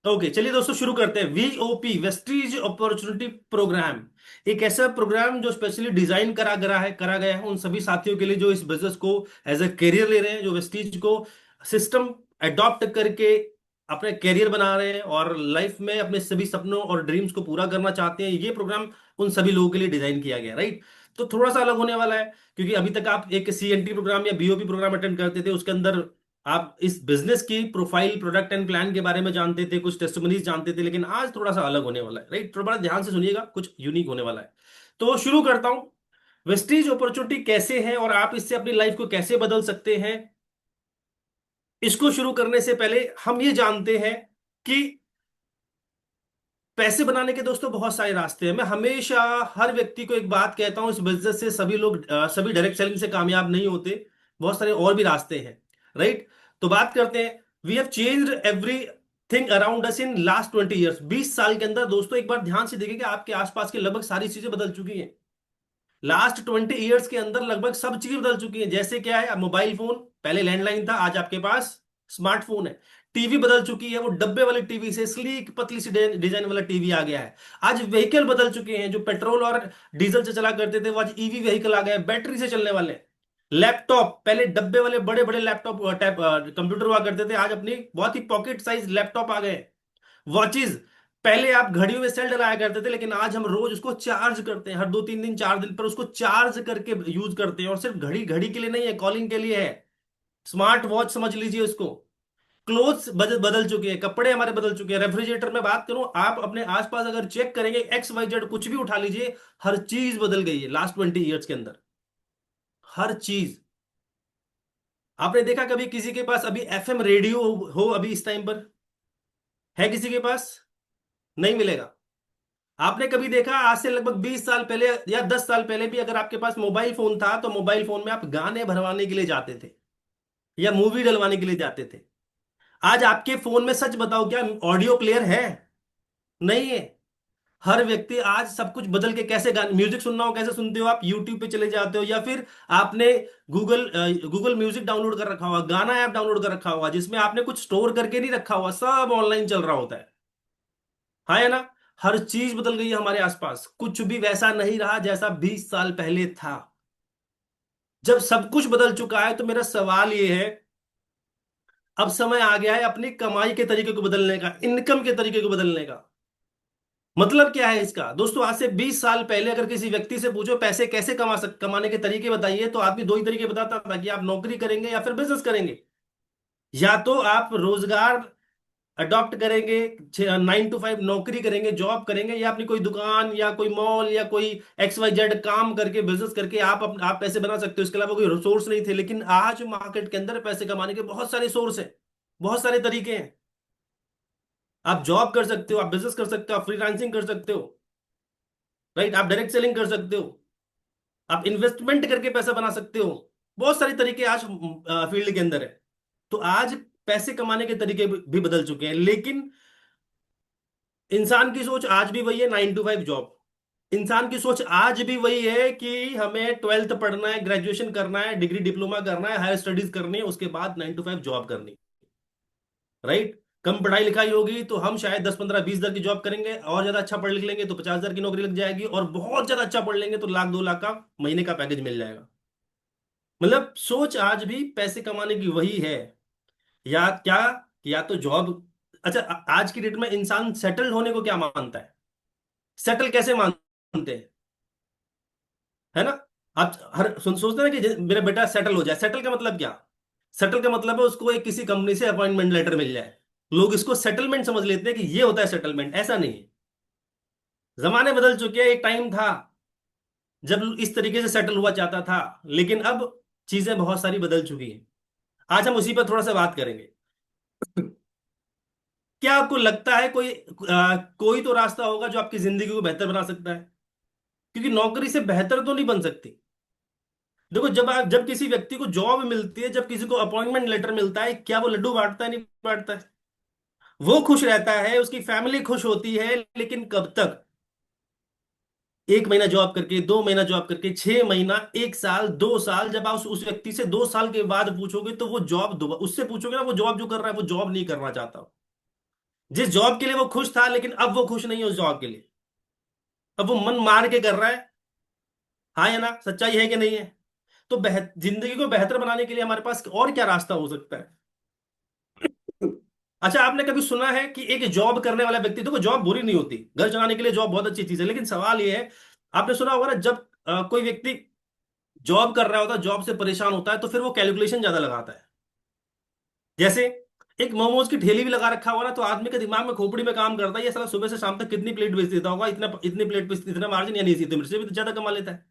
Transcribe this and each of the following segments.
Okay, चलिए दोस्तों शुरू करते हैं। वीओपी, वेस्टीज अपॉर्चुनिटी प्रोग्राम, एक ऐसा प्रोग्राम जो स्पेशली डिजाइन करा गया है उन सभी साथियों के लिए जो इस बिजनेस को एज ए करियर ले रहे हैं, जो वेस्टीज को सिस्टम अडॉप्ट करके अपने करियर बना रहे हैं और लाइफ में अपने सभी सपनों और ड्रीम्स को पूरा करना चाहते हैं। ये प्रोग्राम उन सभी लोगों के लिए डिजाइन किया गया, राइट। तो थोड़ा सा अलग होने वाला है, क्योंकि अभी तक आप एक सीएनटी प्रोग्राम या बीओपी प्रोग्राम अटेंड करते थे, उसके अंदर आप इस बिजनेस की प्रोफाइल, प्रोडक्ट एंड प्लान के बारे में जानते थे, कुछ टेस्टिमनीज जानते थे, लेकिन आज थोड़ा सा अलग होने वाला है, राइट। थोड़ा बड़ा ध्यान से सुनिएगा, कुछ यूनिक होने वाला है। तो शुरू करता हूं। वेस्टीज अपॉर्चुनिटी कैसे है और आप इससे अपनी लाइफ को कैसे बदल सकते हैं, इसको शुरू करने से पहले हम ये जानते हैं कि पैसे बनाने के दोस्तों बहुत सारे रास्ते हैं। मैं हमेशा हर व्यक्ति को एक बात कहता हूं, इस बिजनेस से सभी लोग सभी डायरेक्ट सेलिंग से कामयाब नहीं होते, बहुत सारे और भी रास्ते हैं, राइट। तो बात करते हैं। We have changed everything around us in last 20 years. 20 साल के अंदर दोस्तों एक बार ध्यान से देखिए कि आपके आसपास की लगभग सारी चीजें बदल चुकी हैं। लास्ट 20 ईयर्स के अंदर लगभग सब चीजें बदल चुकी हैं। जैसे क्या है, अब मोबाइल फोन, पहले लैंडलाइन था, आज आपके पास स्मार्टफोन है। टीवी बदल चुकी है, वो डब्बे वाली टीवी से स्लीक पतली सी डिजाइन वाला टीवी आ गया है। आज व्हीकल बदल चुके हैं, जो पेट्रोल और डीजल से चला करते थे वो आज ईवी व्हीकल आ गए, बैटरी से चलने वाले हैं। लैपटॉप, पहले डब्बे वाले बड़े बड़े लैपटॉप टैब कंप्यूटर हुआ करते थे, आज अपनी बहुत ही पॉकेट साइज लैपटॉप आ गए। वॉचेस, पहले आप घड़ियों में सेल डलाया करते थे, लेकिन आज हम रोज उसको चार्ज करते हैं, हर 2-3 दिन 4 दिन पर उसको चार्ज करके यूज करते हैं। और सिर्फ घड़ी घड़ी के लिए नहीं है, कॉलिंग के लिए है। स्मार्ट वॉच समझ लीजिए उसको। क्लोथ्स बदल बदल चुके हैं, कपड़े हमारे बदल चुके हैं। रेफ्रिजरेटर में बात करूं, आप अपने आसपास अगर चेक करेंगे, XYZ कुछ भी उठा लीजिए, हर चीज बदल गई है लास्ट 20 ईयर्स के अंदर। हर चीज। आपने देखा कभी किसी के पास अभी FM रेडियो हो अभी इस टाइम पर? है किसी के पास? नहीं मिलेगा। आपने कभी देखा आज से लगभग 20 साल पहले या 10 साल पहले भी अगर आपके पास मोबाइल फोन था तो मोबाइल फोन में आप गाने भरवाने के लिए जाते थे या मूवी डलवाने के लिए जाते थे। आज आपके फोन में सच बताओ क्या ऑडियो प्लेयर है? नहीं है। हर व्यक्ति आज सब कुछ बदल के, कैसे गाने म्यूजिक सुनना हो कैसे सुनते हो आप? यूट्यूब पे चले जाते हो या फिर आपने गूगल म्यूजिक डाउनलोड कर रखा हुआ, गाना ऐप डाउनलोड कर रखा हुआ, जिसमें आपने कुछ स्टोर करके नहीं रखा हुआ, सब ऑनलाइन चल रहा होता है। हाँ है ना। हर चीज बदल गई है हमारे आसपास, कुछ भी वैसा नहीं रहा जैसा 20 साल पहले था। जब सब कुछ बदल चुका है तो मेरा सवाल ये है, अब समय आ गया है अपनी कमाई के तरीके को बदलने का, इनकम के तरीके को बदलने का। मतलब क्या है इसका दोस्तों? आज से 20 साल पहले अगर किसी व्यक्ति से पूछो पैसे कैसे कमाने के तरीके बताइए, तो आदमी दो ही तरीके बताता था कि आप नौकरी करेंगे या फिर बिजनेस करेंगे। या तो आप रोजगार अडॉप्ट करेंगे, 9 to 5 नौकरी करेंगे, जॉब करेंगे, या अपनी कोई दुकान या कोई मॉल या कोई XYZ काम करके, बिजनेस करके आप पैसे बना सकते हो। इसके अलावा कोई सोर्स नहीं थे। लेकिन आज मार्केट के अंदर पैसे कमाने के बहुत सारे सोर्स हैं, बहुत सारे तरीके हैं। आप जॉब कर सकते हो, आप बिजनेस कर सकते हो, आप फ्रीलांसिंग कर सकते हो, राइट। आप डायरेक्ट सेलिंग कर सकते हो, आप इन्वेस्टमेंट करके पैसा बना सकते हो। बहुत सारे तरीके आज फील्ड के अंदर है। तो आज पैसे कमाने के तरीके भी बदल चुके हैं, लेकिन इंसान की सोच आज भी वही है, 9 to 5 जॉब। इंसान की सोच आज भी वही है कि हमें 12th पढ़ना है, ग्रेजुएशन करना है, डिग्री डिप्लोमा करना है, हायर स्टडीज करनी है, उसके बाद 9 to 5 जॉब करनी, राइट। कम पढ़ाई लिखाई होगी तो हम शायद 10-15-20 हजार की जॉब करेंगे, और ज्यादा अच्छा पढ़ लिख लेंगे तो 50 हजार की नौकरी लग जाएगी, और बहुत ज्यादा अच्छा पढ़ लेंगे तो 1 लाख 2 लाख का महीने का पैकेज मिल जाएगा। मतलब सोच आज भी पैसे कमाने की वही है। या क्या, या तो जॉब। अच्छा, आज की डेट में इंसान सेटल्ड होने को क्या मानता है? सेटल कैसे मानते हैं, है ना? आप हर सोचते हैं कि मेरा बेटा सेटल हो जाए। सेटल का मतलब क्या? सेटल का मतलब है उसको एक किसी कंपनी से अपॉइंटमेंट लेटर मिल जाए। लोग इसको सेटलमेंट समझ लेते हैं कि ये होता है सेटलमेंट। ऐसा नहीं है। जमाने बदल चुके हैं। एक टाइम था जब इस तरीके से सेटल हुआ जाता था, लेकिन अब चीजें बहुत सारी बदल चुकी हैं। आज हम उसी पर थोड़ा सा बात करेंगे। क्या आपको लगता है कोई तो रास्ता होगा जो आपकी जिंदगी को बेहतर बना सकता है? क्योंकि नौकरी से बेहतर तो नहीं बन सकती। देखो, जब किसी व्यक्ति को जॉब मिलती है, जब किसी को अपॉइंटमेंट लेटर मिलता है, क्या वो लड्डू बांटता है? नहीं बांटता है। वो खुश रहता है, उसकी फैमिली खुश होती है, लेकिन कब तक? 1 महीना जॉब करके, 2 महीना जॉब करके, 6 महीना, 1 साल, 2 साल, जब आप उस व्यक्ति से 2 साल के बाद पूछोगे तो वो जॉब, उससे पूछोगे ना, वो जॉब जो कर रहा है वो जॉब नहीं करना चाहता। जिस जॉब के लिए वो खुश था, लेकिन अब वो खुश नहीं है उस जॉब के लिए। अब वो मन मार के कर रहा है। हाँ या ना, सच्चाई है कि नहीं है? तो जिंदगी को बेहतर बनाने के लिए हमारे पास और क्या रास्ता हो सकता है? अच्छा, आपने कभी सुना है कि एक जॉब करने वाला व्यक्ति, देखो जॉब बुरी नहीं होती, घर चलाने के लिए जॉब बहुत अच्छी चीज है, लेकिन सवाल ये है, आपने सुना होगा ना, जब कोई व्यक्ति जॉब कर रहा होता है, जॉब से परेशान होता है, तो फिर वो कैलकुलेशन ज्यादा लगाता है। जैसे एक मोमोज की ठेली भी लगा रखा होगा ना, तो आदमी के दिमाग में खोपड़ी में काम करता है, ये साला सुबह से शाम तक कितनी प्लेट बेच देता होगा, इतना इतनी प्लेट पे इतना मार्जिन, या नहीं सीधे मेरे से भी तो ज्यादा कमा लेता है।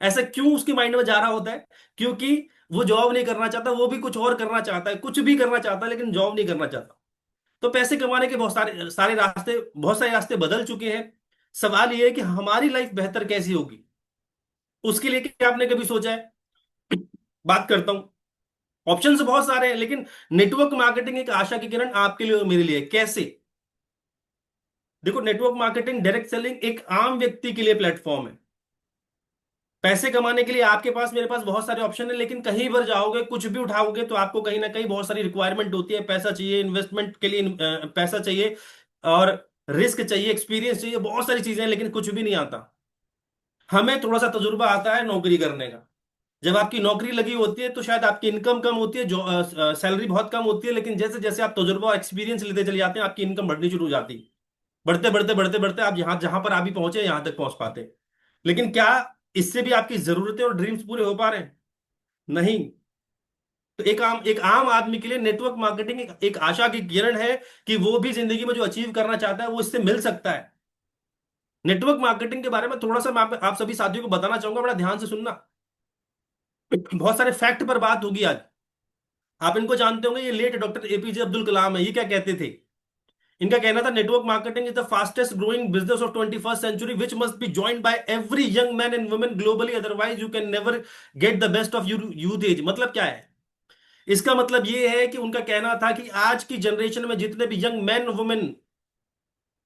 ऐसा क्यों उसके माइंड में जा रहा होता है? क्योंकि वो जॉब नहीं करना चाहता, वो भी कुछ और करना चाहता है, कुछ भी करना चाहता है, लेकिन जॉब नहीं करना चाहता। तो पैसे कमाने के बहुत सारे सारे रास्ते, बहुत सारे रास्ते बदल चुके हैं। सवाल ये है कि हमारी लाइफ बेहतर कैसी होगी, उसके लिए क्या आपने कभी सोचा है? बात करता हूं। ऑप्शंस बहुत सारे हैं, लेकिन नेटवर्क मार्केटिंग एक आशा की किरण आपके लिए और मेरे लिए। कैसे? देखो, नेटवर्क मार्केटिंग, डायरेक्ट सेलिंग एक आम व्यक्ति के लिए प्लेटफॉर्म है। पैसे कमाने के लिए आपके पास, मेरे पास बहुत सारे ऑप्शन है, लेकिन कहीं पर जाओगे, कुछ भी उठाओगे, तो आपको कहीं ना कहीं बहुत सारी रिक्वायरमेंट होती है। पैसा चाहिए, इन्वेस्टमेंट के लिए पैसा चाहिए, और रिस्क चाहिए, एक्सपीरियंस चाहिए, बहुत सारी चीजें हैं, लेकिन कुछ भी नहीं आता। हमें थोड़ा सा तजुर्बा आता है नौकरी करने का। जब आपकी नौकरी लगी होती है, तो शायद आपकी इनकम कम होती है, जो सैलरी बहुत कम होती है, लेकिन जैसे जैसे आप तजुर्बा और एक्सपीरियंस लेते चले जाते हैं, आपकी इनकम बढ़नी शुरू हो जाती है। बढ़ते बढ़ते बढ़ते बढ़ते आप जहां जहां पर आप भी पहुंचे, यहां तक पहुंच पाते हैं। लेकिन क्या इससे भी आपकी जरूरतें और ड्रीम्स पूरे हो पा रहे हैं? नहीं। तो एक आम आदमी के लिए नेटवर्क मार्केटिंग एक आशा की किरण है, कि वो भी जिंदगी में जो अचीव करना चाहता है, वो इससे मिल सकता है। नेटवर्क मार्केटिंग के बारे में थोड़ा सा मैं आप सभी साथियों को बताना चाहूंगा, बड़ा ध्यान से सुनना। बहुत सारे फैक्ट पर बात होगी आज। आप इनको जानते होंगे, ये late doctor APJ Abdul Kalam है। ये क्या कहते थे? इनका कहना था, network marketing is the fastest growing business of 21st century which must be joined by every young man and women globally, otherwise you can never get the best of youth age. मतलब क्या है? इसका मतलब ये है कि उनका कहना था कि आज की जनरेशन में जितने भी यंग मैन वुमेन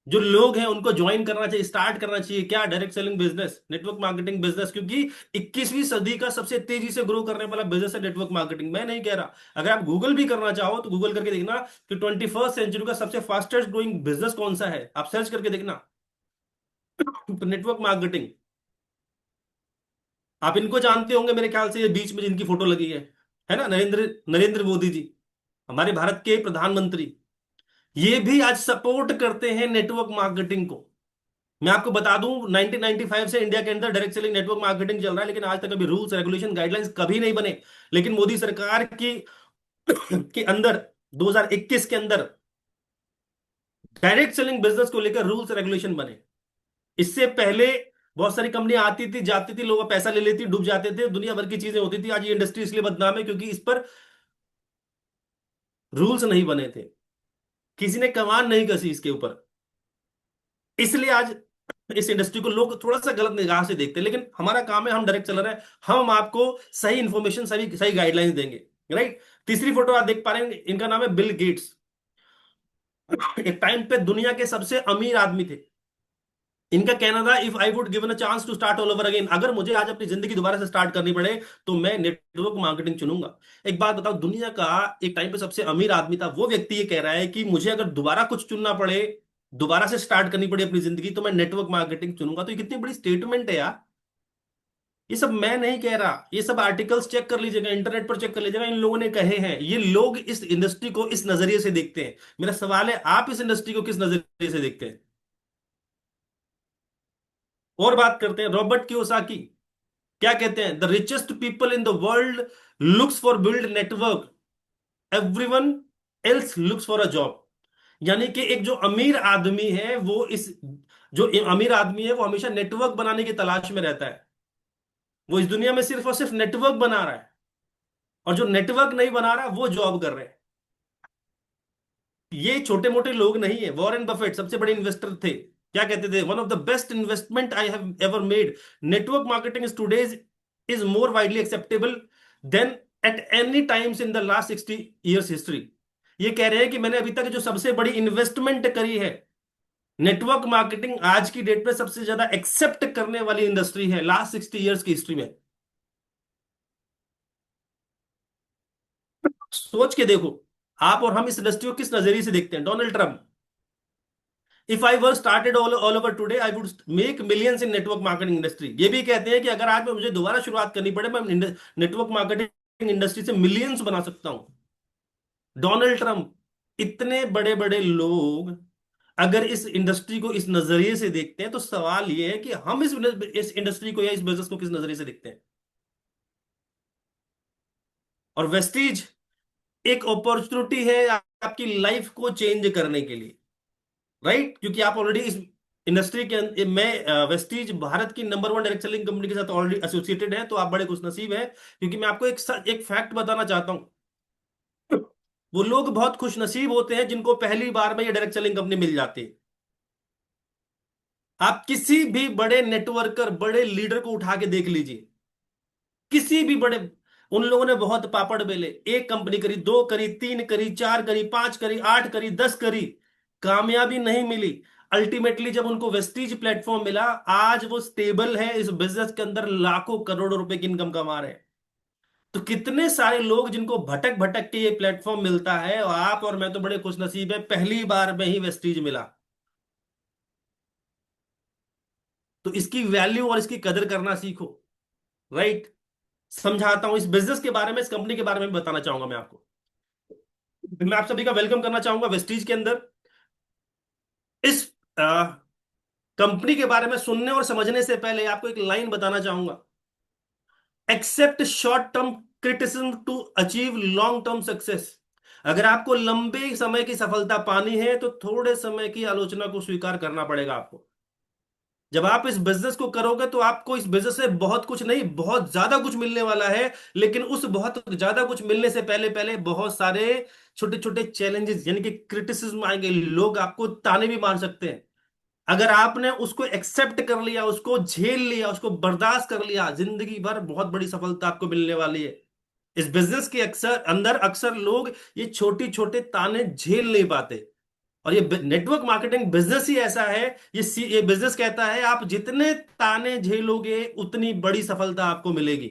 जो लोग हैं, उनको ज्वाइन करना चाहिए, स्टार्ट करना चाहिए। क्या? Direct selling business, network marketing business. क्योंकि 21वीं सदी का सबसे तेजी से ग्रो करने वाला बिजनेस है नेटवर्क मार्केटिंग। मैं नहीं कह रहा, अगर आप गूगल भी करना चाहो तो गूगल करके देखना कि 21st सेंचुरी का सबसे फास्टेस्ट ग्रोइंग बिजनेस कौन सा है, आप सर्च करके देखना। तो नेटवर्क मार्केटिंग, आप इनको जानते होंगे मेरे ख्याल से, ये बीच में जिनकी फोटो लगी है ना, नरेंद्र नरेंद्र मोदी जी, हमारे भारत के प्रधानमंत्री। ये भी आज सपोर्ट करते हैं नेटवर्क मार्केटिंग को। मैं आपको बता दूं, 1995 से इंडिया के अंदर डायरेक्ट सेलिंग नेटवर्क मार्केटिंग चल रहा है, लेकिन आज तक अभी रूल्स रेगुलेशन गाइडलाइंस कभी नहीं बने। लेकिन मोदी सरकार की के अंदर 2021 के अंदर डायरेक्ट सेलिंग बिजनेस को लेकर रूल्स रेगुलेशन बने। इससे पहले बहुत सारी कंपनियां आती थी, जाती थी, लोगों का पैसा ले लेती, डूब जाते थे, दुनिया भर की चीजें होती थी। आज ये इंडस्ट्री इसलिए बदनाम है क्योंकि इस पर रूल्स नहीं बने थे, किसी ने कमान नहीं कसी इसके ऊपर। इसलिए आज इस इंडस्ट्री को लोग थोड़ा सा गलत निगाह से देखते हैं, लेकिन हमारा काम है, हम डायरेक्ट चल रहे हैं, हम आपको सही इंफॉर्मेशन, सही सही गाइडलाइंस देंगे। राइट। तीसरी फोटो आप देख पा रहे हैं, इनका नाम है बिल गेट्स। एक टाइम पे दुनिया के सबसे अमीर आदमी थे। इनका कहना था, if I would given a chance to start all over again, अगर मुझे आज अपनी जिंदगी दोबारा से स्टार्ट करनी पड़े, तो मैं नेटवर्क मार्केटिंग चुनूंगा। एक बात बताओ, दुनिया का एक टाइम पे सबसे अमीर आदमी था, वो व्यक्ति ये कह रहा है कि मुझे अगर दोबारा कुछ चुनना पड़े, दोबारा से स्टार्ट करनी पड़े अपनी जिंदगी, तो मैं नेटवर्क मार्केटिंग चुनूंगा। तो ये कितनी बड़ी स्टेटमेंट है यार। ये सब मैं नहीं कह रहा, ये सब आर्टिकल्स चेक कर लीजिएगा, इंटरनेट पर चेक कर लीजिएगा, इन लोगों ने कहे हैं। ये लोग इस इंडस्ट्री को इस नजरिए से देखते हैं। मेरा सवाल है, आप इस इंडस्ट्री को किस नजरिए से देखते हैं? और बात करते हैं रॉबर्ट कियोसाकी। क्या कहते हैं? The richest people in the world looks for build network, everyone else looks for a job. यानी कि एक जो अमीर आदमी है, वो इस जो अमीर आदमी है, वो हमेशा नेटवर्क बनाने की तलाश में रहता है। वो इस दुनिया में सिर्फ और सिर्फ नेटवर्क बना रहा है, और जो नेटवर्क नहीं बना रहा वो जॉब कर रहे हैं। ये छोटे मोटे लोग नहीं है। वॉरेन बफेट सबसे बड़े इन्वेस्टर थे, क्या कहते थे? One of the best investment I have ever made. Network marketing is today's is more widely acceptable than at any times in the last 60 years history. ये कह रहे हैं कि मैंने अभी तक जो सबसे बड़ी इन्वेस्टमेंट करी है, नेटवर्क मार्केटिंग आज की डेट में सबसे ज्यादा एक्सेप्ट करने वाली इंडस्ट्री है लास्ट 60 years की हिस्ट्री में। सोच के देखो, आप और हम इस इंडस्ट्री को किस नजरिए से देखते हैं। Donald Trump, if I work started all over today I would make millions in network marketing industry. ये भी कहते हैं कि अगर आज में मुझे दोबारा शुरुआत करनी पड़े, मैं नेटवर्क मार्केटिंग इंडस्ट्री से मिलियंस बना सकता हूं। डोनाल्ड ट्रंप, इतने बड़े बड़े लोग अगर इस इंडस्ट्री को इस नजरिए से देखते हैं, तो सवाल ये है कि हम इस इंडस्ट्री को या इस बिजनेस को किस नजरिए से देखते हैं। और वेस्टीज एक अपॉर्चुनिटी है आपकी लाइफ को चेंज करने के लिए, राइट? क्योंकि आप ऑलरेडी इस इंडस्ट्री के मैं वेस्टीज भारत की number one direct selling company के साथ ऑलरेडी एसोसिएटेड है, तो आप बड़े खुशनसीब हैं। क्योंकि मैं आपको एक फैक्ट बताना चाहता हूं, वो लोग बहुत खुशनसीब होते हैं जिनको पहली बार में ये डायरेक्ट सेलिंग कंपनी मिल जाती है। आप किसी भी बड़े नेटवर्कर, बड़े लीडर को उठा के देख लीजिए, किसी भी बड़े, उन लोगों ने बहुत पापड़ बेले, एक कंपनी करी, दो करी, तीन करी, चार करी, पांच करी, आठ करी, 10 करी, कामयाबी नहीं मिली। अल्टीमेटली जब उनको वेस्टीज प्लेटफॉर्म मिला, आज वो स्टेबल है, इस बिजनेस के अंदर लाखों करोड़ों रुपए की इनकम कमा रहे हैं। तो कितने सारे लोग जिनको भटक भटक के ये प्लेटफॉर्म मिलता है, और आप और मैं तो बड़े खुशनसीब है, पहली बार में ही वेस्टीज मिला। तो इसकी वैल्यू और इसकी कदर करना सीखो, राइट? समझाता हूं इस बिजनेस के बारे में, इस कंपनी के बारे में भी बताना चाहूंगा मैं आपको। मैं आप सभी का वेलकम करना चाहूंगा वेस्टीज के अंदर। इस कंपनी के बारे में सुनने और समझने से पहले आपको एक लाइन बताना चाहूंगा, accept short term criticism to achieve long term success. अगर आपको लंबे समय की सफलता पानी है, तो थोड़े समय की आलोचना को स्वीकार करना पड़ेगा आपको। जब आप इस बिजनेस को करोगे, तो आपको इस बिजनेस से बहुत कुछ नहीं, बहुत ज्यादा कुछ मिलने वाला है। लेकिन उस बहुत ज्यादा कुछ मिलने से पहले पहले बहुत सारे छोटे छोटे चैलेंजेस, यानी कि क्रिटिसिज्म आएंगे, लोग आपको ताने भी मार सकते हैं। अगर आपने उसको एक्सेप्ट कर लिया, उसको झेल लिया, उसको बर्दाश्त कर लिया, जिंदगी भर बहुत बड़ी सफलता आपको मिलने वाली है। इस बिजनेस के अक्सर लोग ये छोटी छोटे ताने झेल नहीं पाते। और ये नेटवर्क मार्केटिंग बिजनेस ही ऐसा है, ये बिजनेस कहता है आप जितने ताने झेलोगे उतनी बड़ी सफलता आपको मिलेगी।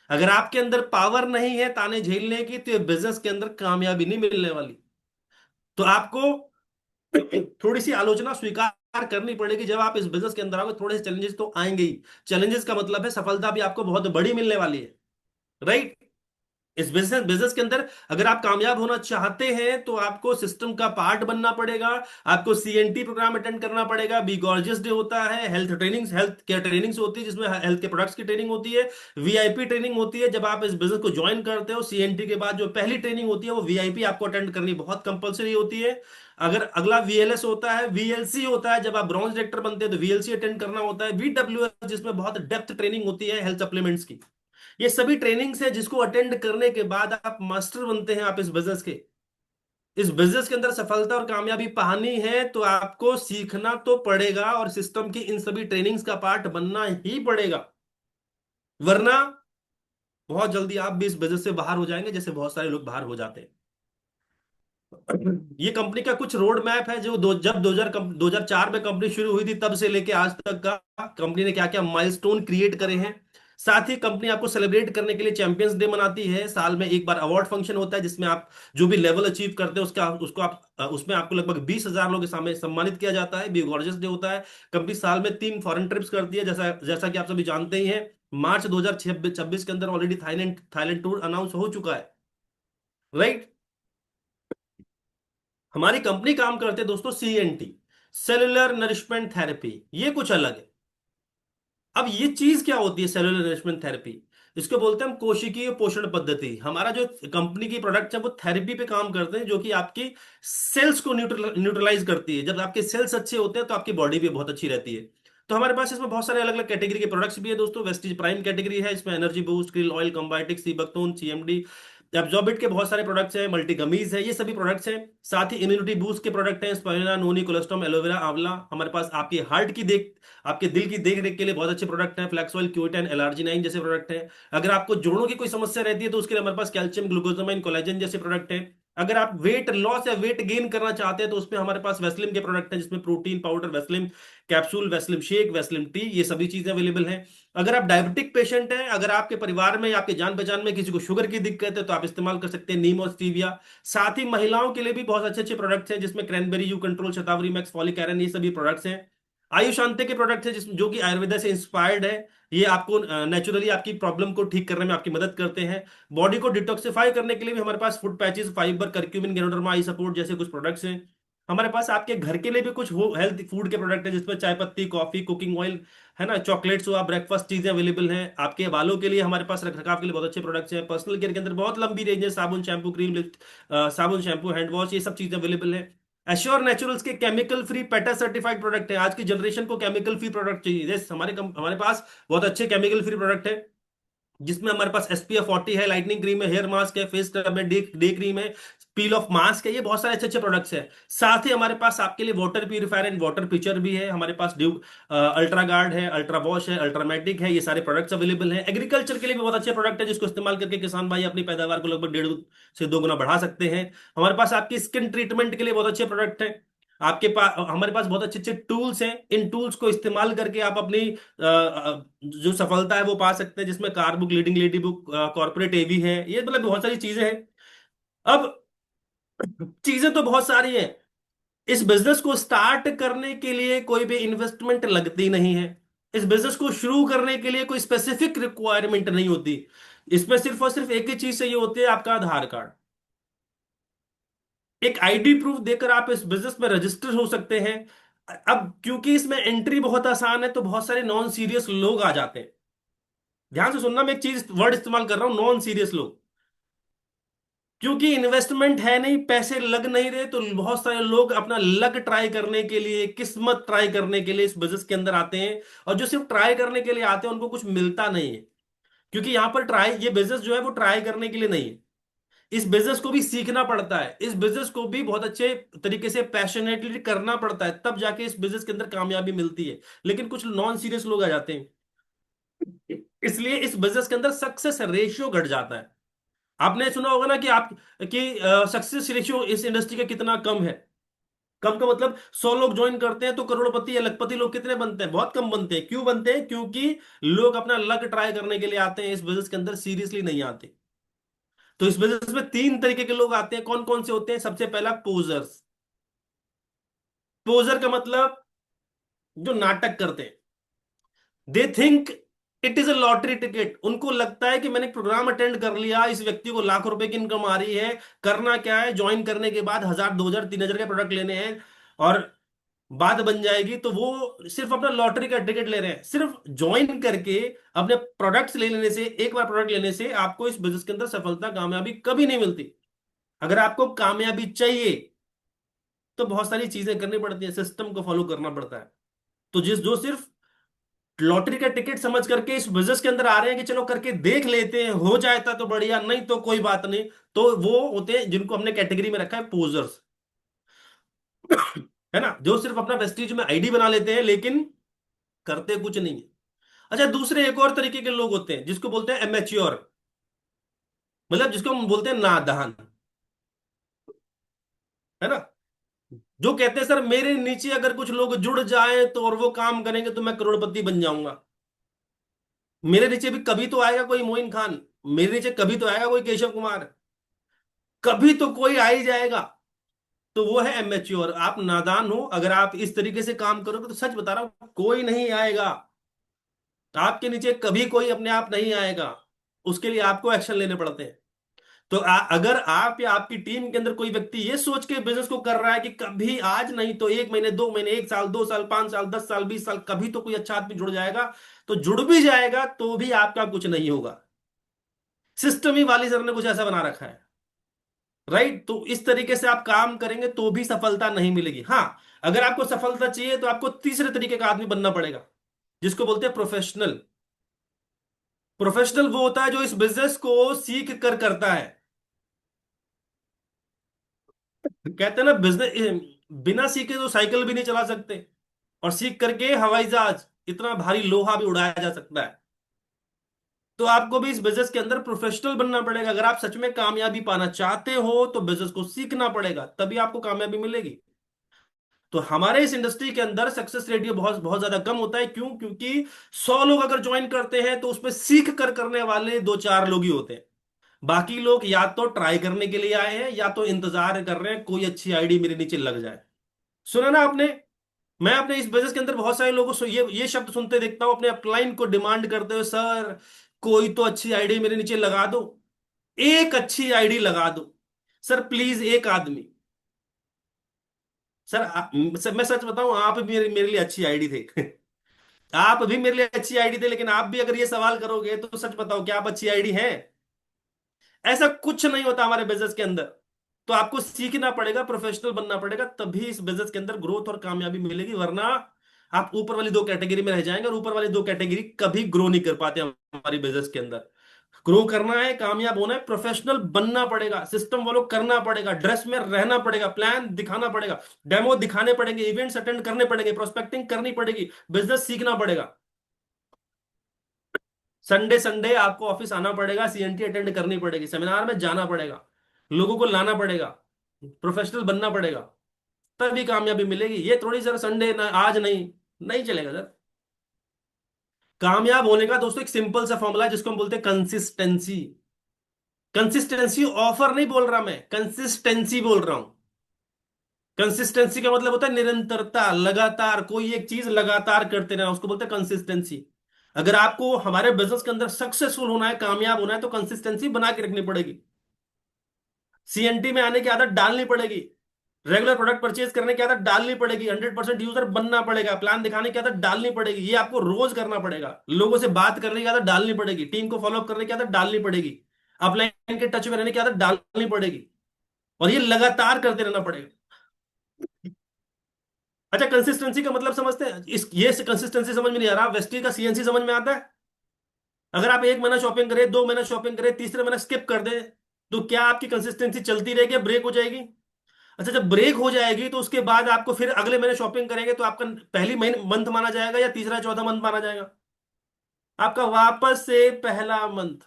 अगर आपके अंदर पावर नहीं है ताने झेलने की, तो ये बिजनेस के अंदर कामयाबी नहीं मिलने वाली। तो आपको थोड़ी सी आलोचना स्वीकार करनी पड़ेगी जब आप इस बिजनेस के अंदर आओगे। थोड़े से चैलेंजेस तो आएंगे ही। चैलेंजेस का मतलब है सफलता भी आपको बहुत बड़ी मिलने वाली है, राइट? इस बिजनेस के अंदर अगर आप कामयाब होना चाहते हैं, तो आपको सिस्टम का पार्ट बनना पड़ेगा। आपको सीएनटी प्रोग्राम अटेंड करना पड़ेगा, बी गॉर्जियस डे होता है, हेल्थ केयर ट्रेनिंग्स होती है जिसमें हेल्थ के प्रोडक्ट्स की ट्रेनिंग होती है, वीआईपी ट्रेनिंग होती है। जब आप इस बिजनेस को ज्वाइन करते हो, सीएनटी के बाद जो पहली ट्रेनिंग होती है वो वीआईपी आपको अटेंड करनी बहुत कंपलसरी होती है। अगर अगला वीएलएस होता है, वीएलसी होता है, जब आप ब्रॉन्ज डायरेक्टर बनते हैं तो वीएलसी अटेंड करना होता है, वीडब्ल्यूएस जिसमें बहुत डेप्थ ट्रेनिंग होती है हेल्थ सप्लीमेंट्स की। ये सभी ट्रेनिंग्स है जिसको अटेंड करने के बाद आप मास्टर बनते हैं। आप इस बिजनेस के, इस बिजनेस के अंदर सफलता और कामयाबी पानी है, तो आपको सीखना तो पड़ेगा और सिस्टम की इन सभी ट्रेनिंग्स का पार्ट बनना ही पड़ेगा। वरना बहुत जल्दी आप भी इस बिजनेस से बाहर हो जाएंगे, जैसे बहुत सारे लोग बाहर हो जाते हैं। ये कंपनी का कुछ रोड मैप है, जो जब 2004 में कंपनी शुरू हुई थी, तब से लेके आज तक का कंपनी ने क्या क्या माइलस्टोन क्रिएट करे हैं। साथ ही कंपनी आपको सेलिब्रेट करने के लिए चैंपियंस डे मनाती है। साल में एक बार अवार्ड फंक्शन होता है, जिसमें आप जो भी लेवल अचीव करते हैं उसका उसको आप उसमें आपको लगभग 20,000 लोगों के सामने सम्मानित किया जाता है। बी गॉर्जियस डे होता है। कंपनी साल में 3 फॉरेन ट्रिप्स करती है, जैसा जैसा कि आप सभी जानते ही हैं। मार्च 2026 के अंदर already Thailand Thailand tour announce हो चुका है, राइट? हमारी कंपनी काम करते हैं दोस्तों सीएनटी, सेलुलर नरिशमेंट थेरेपी। ये कुछ अलग है। अब ये चीज क्या होती है सेलुलर नरिशमेंट थेरेपी? इसको बोलते हैं हम कोशिकीय पोषण पद्धति। हमारा जो कंपनी की प्रोडक्ट है वो थेरेपी पे काम करते हैं, जो कि आपकी सेल्स को न्यूट्रलाइज करती है। जब आपके सेल्स अच्छे होते हैं तो आपकी बॉडी भी बहुत अच्छी रहती है। तो हमारे पास इसमें बहुत सारे अलग अलग कैटेगरी के प्रोडक्ट्स भी है दोस्तों। वेस्टीज प्राइम कैटेगरी है, इसमें एनर्जी बूस्ट, क्रिल ऑयल, कंबायोटिक, सीबकतोन, सीएमडी, एब्जॉर्बिट के बहुत सारे प्रोडक्ट्स हैं, मल्टी गमीज है, ये सभी प्रोडक्ट्स हैं। साथ ही इम्यूनिटी बूस्ट के प्रोडक्ट हैं, स्पाइरुलिना, नोनी, कोलेस्ट्रॉम, एलोवेरा, आंवला। हमारे पास आपकी हार्ट की देख आपके दिल की देख रेख के लिए बहुत अच्छे प्रोडक्ट हैं, फ्लैक्सऑयल, क्यूटेन, एलआरजी 9 जैसे प्रोडक्ट हैं। अगर आपको जोड़ों की कोई समस्या रहती है, तो उसके लिए हमारे पास कैल्शियम, ग्लूकोजामाइन, कोलेजन जैसे प्रोडक्ट हैं। अगर आप वेट लॉस या वेट गेन करना चाहते हैं तो उसमें हमारे पास वेस्लिम के प्रोडक्ट हैं, जिसमें protein powder Weslim capsule, Weslim shake, Weslim T, ये सभी चीजें अवेलेबल हैं। अगर आप डायबिटिक पेशेंट हैं, अगर आपके परिवार में या आपके जान पहचान में किसी को शुगर की दिक्कत है, तो आप इस्तेमाल कर सकते हैं नीम और स्टीविया। साथ ही महिलाओं के लिए भी बहुत अच्छे अच्छे प्रोडक्ट्स हैं, जिसमें cranberry you control, shatavari max, folic iron, ये सभी प्रोडक्ट्स हैं। आयुष शांति के प्रोडक्ट्स हैं जो कि आयुर्वेदा से इंस्पायर्ड है। ये आपको नेचुरली आपकी प्रॉब्लम को ठीक करने में आपकी मदद करते हैं। बॉडी को डिटॉक्सिफाई करने के लिए भी हमारे पास food patches, fibre, curcumin, ganoderma, eye support जैसे कुछ प्रोडक्ट्स हैं। हमारे पास आपके घर के लिए भी कुछ हेल्थ फूड के प्रोडक्ट है, जिसमें चाय पत्ती, कॉफी, कुकिंग ऑयल, है ना, चॉकलेट्स हुआ, ब्रेकफास्ट चीजें अवेलेबल हैं। आपके बालों के लिए हमारे पास रख रखाव के लिए बहुत अच्छे प्रोडक्ट्स हैं। पर्सनल केयर के अंदर बहुत लंबी रेंज है, साबुन, शैम्पू, क्रीम, लिफ्ट, साबुन, शैम्पू, हैंड वॉश, ये सब चीजें अवेलेबल है। एश्योर नेचुरल्स के chemical free PETA certified product है। आज की जनरेशन को केमिकल फ्री प्रोडक्ट चाहिए, जैसे हमारे पास बहुत अच्छे केमिकल फ्री प्रोडक्ट है, जिसमें हमारे पास SPF 40 है, लाइटनिंग क्रीम है, हेयर मास्क है, फेस स्क्रब है, डे डे क्रीम है, पील ऑफ मास्क है, ये बहुत सारे अच्छे अच्छे प्रोडक्ट्स हैं। साथ ही हमारे पास आपके लिए water purifier and water pitcher भी है। हमारे पास ड्यू अल्ट्रा गार्ड है, अल्ट्रा वॉश है, अल्ट्रामेटिक है, ये सारे प्रोडक्ट्स अवेलेबल हैं। एग्रीकल्चर के लिए भी बहुत अच्छे प्रोडक्ट है, जिसको इस्तेमाल करके किसान भाई अपनी पैदावार को लगभग 1.5 से 2 गुना बढ़ा सकते हैं। हमारे पास आपकी स्किन ट्रीटमेंट के लिए बहुत अच्छे प्रोडक्ट हैं। आपके पास हमारे पास बहुत अच्छे अच्छे टूल्स हैं। इन टूल्स को इस्तेमाल करके आप अपनी जो सफलता है वो पा सकते हैं, जिसमें car book, leading lady book, corporate AV है, ये मतलब बहुत सारी चीजें हैं। अब चीजें तो बहुत सारी हैं। इस बिजनेस को स्टार्ट करने के लिए कोई भी इन्वेस्टमेंट लगती नहीं है। इस बिजनेस को शुरू करने के लिए कोई स्पेसिफिक रिक्वायरमेंट नहीं होती। इसमें सिर्फ और सिर्फ एक ही चीज चाहिए होती है, आपका आधार कार्ड। एक ID प्रूफ देकर आप इस बिजनेस में रजिस्टर हो सकते हैं। अब क्योंकि इसमें एंट्री बहुत आसान है, तो बहुत सारे नॉन सीरियस लोग आ जाते हैं। ध्यान से सुनना, मैं एक चीज वर्ड इस्तेमाल कर रहा हूं, नॉन सीरियस लोग। क्योंकि इन्वेस्टमेंट है नहीं, पैसे लग नहीं रहे, तो बहुत सारे लोग अपना लक ट्राई करने के लिए, किस्मत ट्राई करने के लिए इस बिजनेस के अंदर आते हैं। और जो सिर्फ ट्राई करने के लिए आते हैं, उनको कुछ मिलता नहीं है। क्योंकि यहां पर ट्राई, ये बिजनेस जो है वो ट्राई करने के लिए नहीं है। इस बिजनेस को भी सीखना पड़ता है, इस बिजनेस को भी बहुत अच्छे तरीके से पैशनेटली करना पड़ता है, तब जाके इस बिजनेस के अंदर कामयाबी मिलती है। लेकिन कुछ नॉन सीरियस लोग आ जाते हैं, इसलिए इस बिजनेस के अंदर सक्सेस रेशियो घट जाता है। आपने सुना होगा ना कि आप कि सक्सेस रेशियो इस इंडस्ट्री का कितना कम है। कम का मतलब 100 लोग ज्वाइन करते हैं तो करोड़पति या लखपति लोग कितने बनते हैं? बहुत कम बनते हैं। क्यों बनते हैं? क्योंकि लोग अपना लक ट्राई करने के लिए आते हैं, इस बिजनेस के अंदर सीरियसली नहीं आते। तो इस बिजनेस में 3 तरीके के लोग आते हैं। कौन कौन से होते हैं? सबसे पहला, पोजर्स। पोजर का मतलब जो नाटक करते हैं। They think it is a lottery ticket. उनको लगता है कि मैंने एक प्रोग्राम अटेंड कर लिया, इस व्यक्ति को लाख रुपए की इनकम आ रही है, करना क्या है, ज्वाइन करने के बाद 1000, 2000, 3000 के प्रोडक्ट लेने हैं और बात बन जाएगी। तो वो सिर्फ अपना लॉटरी का टिकट ले रहे हैं। सिर्फ ज्वाइन करके अपने प्रोडक्ट्स ले लेने से, एक बार प्रोडक्ट लेने से आपको इस बिजनेस के अंदर सफलता, कामयाबी कभी नहीं मिलती। अगर आपको कामयाबी चाहिए तो बहुत सारी चीजें करनी पड़ती है, सिस्टम को फॉलो करना पड़ता है। तो जिस जो सिर्फ लॉटरी का टिकट समझ करके इस बिजनेस के अंदर आ रहे हैं कि चलो करके देख लेते हैं, हो जाता तो बढ़िया, नहीं तो कोई बात नहीं, तो वो होते हैं जिनको हमने कैटेगरी में रखा है पोजर्स। है ना, जो सिर्फ अपना वेस्टीज में ID बना लेते हैं, लेकिन करते कुछ नहीं है। अच्छा, दूसरे एक और तरीके के लोग होते हैं, जिसको बोलते हैं एमेच्योर, मतलब जिसको हम बोलते हैं नादान। है ना, जो कहते हैं सर मेरे नीचे अगर कुछ लोग जुड़ जाएं तो और वो काम करेंगे तो मैं करोड़पति बन जाऊंगा। मेरे नीचे भी कभी तो आएगा कोई मोइन खान, मेरे नीचे कभी तो आएगा कोई केशव कुमार, कभी तो कोई आ ही जाएगा। तो वो है एमेच्योर। आप नादान हो, अगर आप इस तरीके से काम करोगे तो सच बता रहा हूं, कोई नहीं आएगा आपके नीचे, कभी कोई अपने आप नहीं आएगा। उसके लिए आपको एक्शन लेने पड़ते हैं। तो अगर आप या आपकी टीम के अंदर कोई व्यक्ति ये सोच के बिजनेस को कर रहा है कि कभी, आज नहीं तो 1 महीने, 2 महीने, 1 साल, 2 साल, 5 साल, 10 साल, 20 साल, कभी तो कोई अच्छा आदमी जुड़ जाएगा, तो जुड़ भी जाएगा तो भी आपका कुछ नहीं होगा। सिस्टम ही वाली सर ने कुछ ऐसा बना रखा है। राइट, तो इस तरीके से आप काम करेंगे तो भी सफलता नहीं मिलेगी। हाँ, अगर आपको सफलता चाहिए तो आपको तीसरे तरीके का आदमी बनना पड़ेगा, जिसको बोलते हैं प्रोफेशनल। प्रोफेशनल वो होता है जो इस बिजनेस को सीख कर करता है। कहते हैं ना, बिजनेस बिना सीखे तो साइकिल भी नहीं चला सकते, और सीख करके हवाई जहाज, इतना भारी लोहा भी उड़ाया जा सकता है। तो आपको भी इस बिजनेस के अंदर प्रोफेशनल बनना पड़ेगा। अगर आप सच में कामयाबी पाना चाहते हो तो बिजनेस को सीखना पड़ेगा, तभी आपको कामयाबी मिलेगी। तो हमारे इस इंडस्ट्री के अंदर सक्सेस रेशियो बहुत बहुत ज्यादा कम होता है। क्यों? क्योंकि 100 लोग अगर ज्वाइन करते हैं तो उसमें सीख कर करने वाले दो चार लोग ही होते हैं। बाकी लोग या तो ट्राई करने के लिए आए हैं या तो इंतजार कर रहे हैं कोई अच्छी आईडी मेरे नीचे लग जाए। सुना ना आपने? मैं अपने इस बिजनेस के अंदर बहुत सारे लोगों से ये शब्द सुनते देखता हूं, अपने अपलाइन को डिमांड करते हुए, सर कोई तो अच्छी आईडी मेरे नीचे लगा दो, एक अच्छी आईडी लगा दो, सर प्लीज एक आदमी। सर, सर मैं सच बताऊं, आप भी मेरे लिए अच्छी आईडी थे। आप भी मेरे लिए अच्छी आईडी थे, लेकिन आप भी अगर ये सवाल करोगे तो सच बताओ क्या आप अच्छी आईडी हैं? ऐसा कुछ नहीं होता हमारे बिजनेस के अंदर। तो आपको सीखना पड़ेगा, प्रोफेशनल बनना पड़ेगा, तभी इस बिजनेस के अंदर ग्रोथ और कामयाबी मिलेगी। वरना आप ऊपर वाली दो कैटेगरी में रह जाएंगे, और ऊपर वाली दो कैटेगरी कभी ग्रो नहीं कर पाते हमारी बिजनेस के अंदर। ग्रो करना है, कामयाब होना है, प्रोफेशनल बनना पड़ेगा, सिस्टम फॉलो करना पड़ेगा, ड्रेस में रहना पड़ेगा, प्लान दिखाना पड़ेगा, डेमो दिखाने पड़ेंगे, इवेंट्स अटेंड करने पड़ेंगे, प्रोस्पेक्टिंग करनी पड़ेगी, बिजनेस सीखना पड़ेगा। संडे संडे आपको ऑफिस आना पड़ेगा, सीएनटी अटेंड करनी पड़ेगी, सेमिनार में जाना पड़ेगा, लोगों को लाना पड़ेगा, प्रोफेशनल बनना पड़ेगा, तभी कामयाबी मिलेगी। ये थोड़ी सर संडे ना आज नहीं, नहीं चलेगा सर। कामयाब होने का दोस्तों एक सिंपल सा फॉर्मूला है जिसको हम बोलते हैं कंसिस्टेंसी। कंसिस्टेंसी ऑफर नहीं बोल रहा, मैं कंसिस्टेंसी बोल रहा हूं। कंसिस्टेंसी का मतलब होता है निरंतरता, लगातार कोई एक चीज लगातार करते रहना, उसको बोलते हैं कंसिस्टेंसी। अगर आपको हमारे बिजनेस के अंदर सक्सेसफुल होना है, कामयाब होना है, तो कंसिस्टेंसी बना के रखनी पड़ेगी। सीएनटी में आने की आदत डालनी पड़ेगी, रेगुलर प्रोडक्ट परचेज करने की आदत डालनी पड़ेगी, 100% यूजर बनना पड़ेगा, प्लान दिखाने की आदत डालनी पड़ेगी, ये आपको रोज करना पड़ेगा। लोगों से बात करने की आदत डालनी पड़ेगी, टीम को फॉलोअप करने की आदत डालनी पड़ेगी, अपलाइन के टच में रहने की आदत डालनी पड़ेगी, और ये लगातार करते रहना पड़ेगा। अच्छा, कंसिस्टेंसी का मतलब समझते हैं? इस ये कंसिस्टेंसी समझ में नहीं आ रहा, वेस्टी का सीएनसी समझ में आता है? अगर आप 1 महीना शॉपिंग करें, 2 महीना शॉपिंग करें, तीसरे महीना स्किप कर दें, तो क्या आपकी कंसिस्टेंसी चलती रहेगी, ब्रेक हो जाएगी? अच्छा, जब ब्रेक हो जाएगी तो उसके बाद आपको फिर अगले महीने शॉपिंग करेंगे तो आपका पहली महीने मंथ माना जाएगा या तीसरा चौथा मंथ माना जाएगा? आपका वापस से पहला मंथ।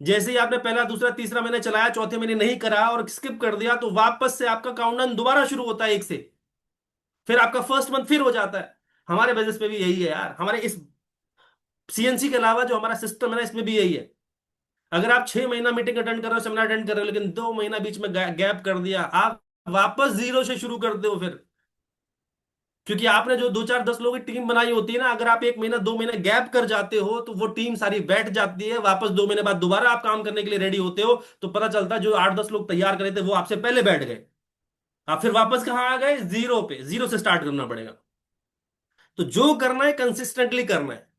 जैसे ही आपने पहला दूसरा तीसरा महीने चलाया, चौथे महीने नहीं करा और स्किप कर दिया, तो वापस से आपका काउंटडाउन दोबारा शुरू होता है एक से। फिर आपका फर्स्ट मंथ फिर हो जाता है। हमारे बिजनेस में भी यही है यार, हमारे इस सीएनसी के अलावा जो हमारा सिस्टम है ना, इसमें भी यही है। अगर आप 6 महीना मीटिंग अटेंड कर रहे हो, सेमिनार अटेंड कर रहे हो, लेकिन 2 महीना बीच में गैप कर दिया, आप वापस जीरो से शुरू करते हो फिर। क्योंकि आपने जो 2 4 10 लोगों की टीम बनाई होती है ना, अगर आप 1 महीना 2 महीने गैप कर जाते हो तो वो टीम सारी बैठ जाती है। वापस 2 महीने बाद दोबारा आप काम करने के लिए रेडी होते हो, तो पता चलता है जो 8 10 लोग तैयार करे थे वो आपसे पहले बैठ गए। आप फिर वापस कहाँ आ गए? जीरो पे। जीरो से स्टार्ट करना पड़ेगा। तो जो करना है कंसिस्टेंटली करना है।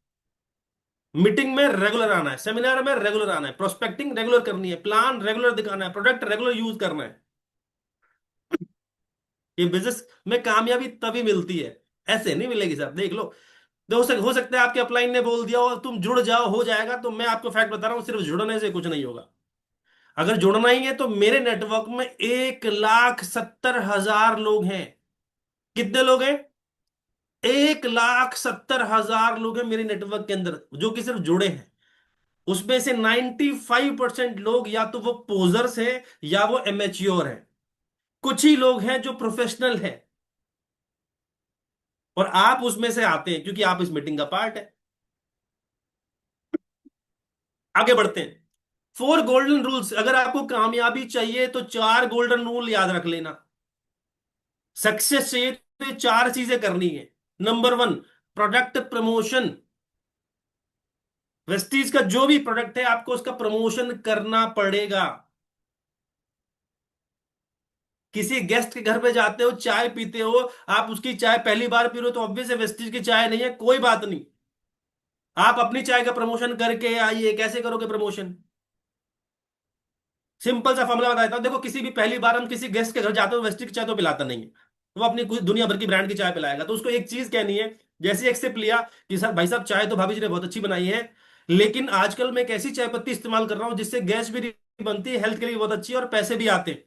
मीटिंग में रेगुलर आना है, सेमिनार में रेगुलर आना है, प्रोस्पेक्टिंग रेगुलर करनी है, प्लान रेगुलर दिखाना है, प्रोडक्ट रेगुलर यूज करना है। ये बिजनेस में कामयाबी तभी मिलती है, ऐसे नहीं मिलेगी सर, देख लो। हो सकता है आपके अपलाइन ने बोल दिया हो तुम जुड़ जाओ, हो जाएगा, तो मैं आपको फैक्ट बता रहा हूं, सिर्फ जुड़ने से कुछ नहीं होगा। अगर जुड़ना ही है तो मेरे नेटवर्क में 1,70,000 लोग हैं। कितने लोग हैं? 1,70,000 लोग हैं मेरे नेटवर्क के अंदर जो कि सिर्फ जुड़े हैं। उसमें से 95% लोग या तो वो पोजर्स हैं या वो एमेच्योर हैं। कुछ ही लोग हैं जो प्रोफेशनल हैं, और आप उसमें से आते हैं क्योंकि आप इस मीटिंग का पार्ट है। आगे बढ़ते हैं। 4 गोल्डन रूल्स, अगर आपको कामयाबी चाहिए तो 4 गोल्डन रूल याद रख लेना। सक्सेस चाहिए तो ये 4 चीजें करनी है। Number 1, product promotion. वेस्टीज का जो भी प्रोडक्ट है आपको उसका प्रमोशन करना पड़ेगा। किसी गेस्ट के घर पे जाते हो, चाय पीते हो, आप उसकी चाय पहली बार पी रहे हो तो ऑब्वियस है वेस्टीज की चाय नहीं है, कोई बात नहीं। आप अपनी चाय का प्रमोशन करके आइए। कैसे करोगे प्रमोशन? सिंपल सा फॉर्मूला बताता हूं, देखो किसी भी पहली बार हम किसी गेस्ट के घर जाते हो, वेस्टी की चाय तो पिलाता नहीं है, वो अपनी कुछ दुनिया भर की ब्रांड की चाय पिलाएगा। तो उसको एक चीज कहनी है, जैसे एक सिप लिया कि सर भाई साहब चाय तो भाभी जी ने बहुत अच्छी बनाई है, लेकिन आजकल मैं एक ऐसी चाय पत्ती इस्तेमाल कर रहा हूं जिससे गैस भी नहीं बनती है, हेल्थ के लिए बहुत अच्छी है और पैसे भी आते हैं।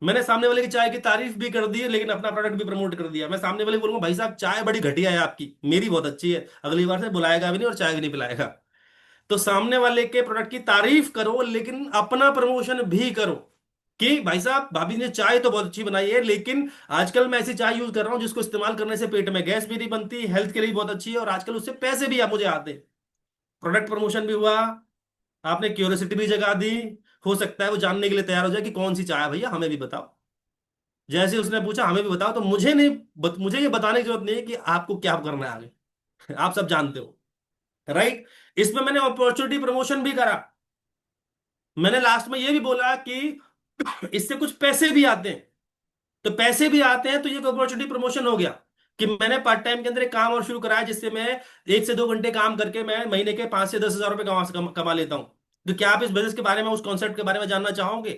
मैंने सामने वाले की चाय की तारीफ भी कर दी है, लेकिन अपना प्रोडक्ट भी प्रमोट कर दिया। मैं सामने वाले को बोलूंगा भाई साहब चाय बड़ी घटिया है आपकी, मेरी बहुत अच्छी है, अगली बार से बुलाएगा भी नहीं और चाय भी नहीं पिलाएगा। तो सामने वाले के प्रोडक्ट की तारीफ करो, लेकिन अपना प्रमोशन भी करो कि भाई साहब भाभी ने चाय तो बहुत अच्छी बनाई है, लेकिन आजकल मैं ऐसी चाय यूज कर रहा हूं जिसको इस्तेमाल करने से पेट में गैस भी नहीं बनती, हेल्थ के लिए बहुत अच्छी है, और आजकल उससे पैसे भी आप मुझे आते हैं। प्रोडक्ट प्रमोशन भी हुआ, आपने क्यूरियोसिटी भी जगा दी। हो सकता है वो जानने के लिए तैयार हो जाए कि कौन सी चाय है भैया, हमें भी बताओ। जैसे उसने पूछा हमें भी बताओ, तो मुझे नहीं मुझे ये बताने की जरूरत नहीं है कि आपको क्या करना है आगे। आप सब जानते हो, राइट। इसमें मैंने अपॉर्चुनिटी प्रमोशन भी करा। मैंने लास्ट में ये भी बोला कि इससे कुछ पैसे भी आते हैं। तो पैसे भी आते हैं तो ये अपॉर्चुनिटी प्रमोशन हो गया कि मैंने पार्ट टाइम के अंदर एक काम और शुरू कराया, जिससे मैं 1 से 2 घंटे काम करके मैं महीने के 5 से 10 हजार रुपए कमा लेता हूं। तो क्या आप इस बिजनेस के बारे में, उस कॉन्सेप्ट के बारे में जानना चाहोगे?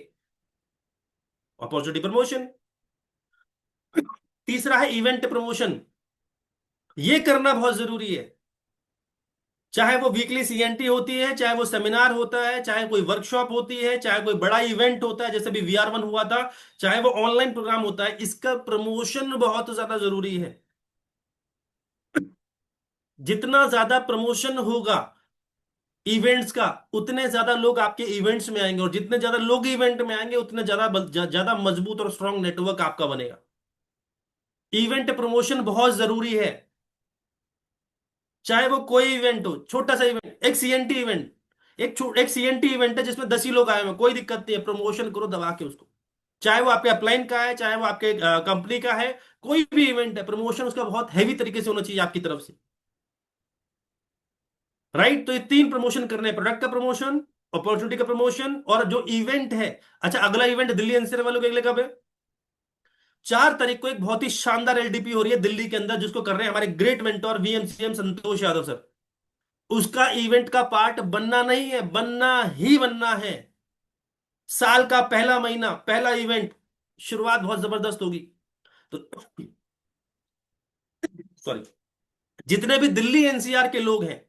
Opportunity promotion. तीसरा है इवेंट प्रमोशन। ये करना बहुत जरूरी है। चाहे वो वीकली सीएनटी होती है, चाहे वो सेमिनार होता है, चाहे कोई वर्कशॉप होती है, चाहे कोई बड़ा इवेंट होता है जैसे भी VR1 हुआ था, चाहे वो ऑनलाइन प्रोग्राम होता है, इसका प्रमोशन बहुत ज्यादा जरूरी है। जितना ज्यादा प्रमोशन होगा इवेंट्स का, उतने ज्यादा लोग आपके इवेंट्स में आएंगे, और जितने ज्यादा लोग इवेंट में आएंगे उतने ज्यादा मजबूत और स्ट्रांग नेटवर्क आपका बनेगा। इवेंट प्रमोशन बहुत जरूरी है। चाहे वो कोई इवेंट हो, छोटा सा इवेंट, एक सीएनटी इवेंट, एक सीएनटी इवेंट है जिसमें 10 ही लोग आए हुए हैं, कोई दिक्कत नहीं है, प्रमोशन करो दबा के उसको। चाहे वो आपके अपलाइन का है, चाहे वो आपके कंपनी का है, कोई भी इवेंट है, प्रमोशन उसका बहुत हैवी तरीके से होना चाहिए आपकी तरफ से, राइट। तो ये 3 प्रमोशन करने हैं, प्रोडक्ट का प्रमोशन, अपॉर्चुनिटी का प्रमोशन, और जो इवेंट है। अच्छा, अगला इवेंट दिल्ली एनसीआर वालों के अगले कब है? 4 तारीख को एक बहुत ही शानदार एलडीपी हो रही है दिल्ली के अंदर, जिसको कर रहे हैं हमारे great mentor VMCM Santosh Yadav sir. उसका इवेंट का पार्ट बनना नहीं है, बनना ही बनना है। साल का पहला महीना, पहला इवेंट, शुरुआत बहुत जबरदस्त होगी। तो सॉरी, जितने भी दिल्ली एनसीआर के लोग हैं,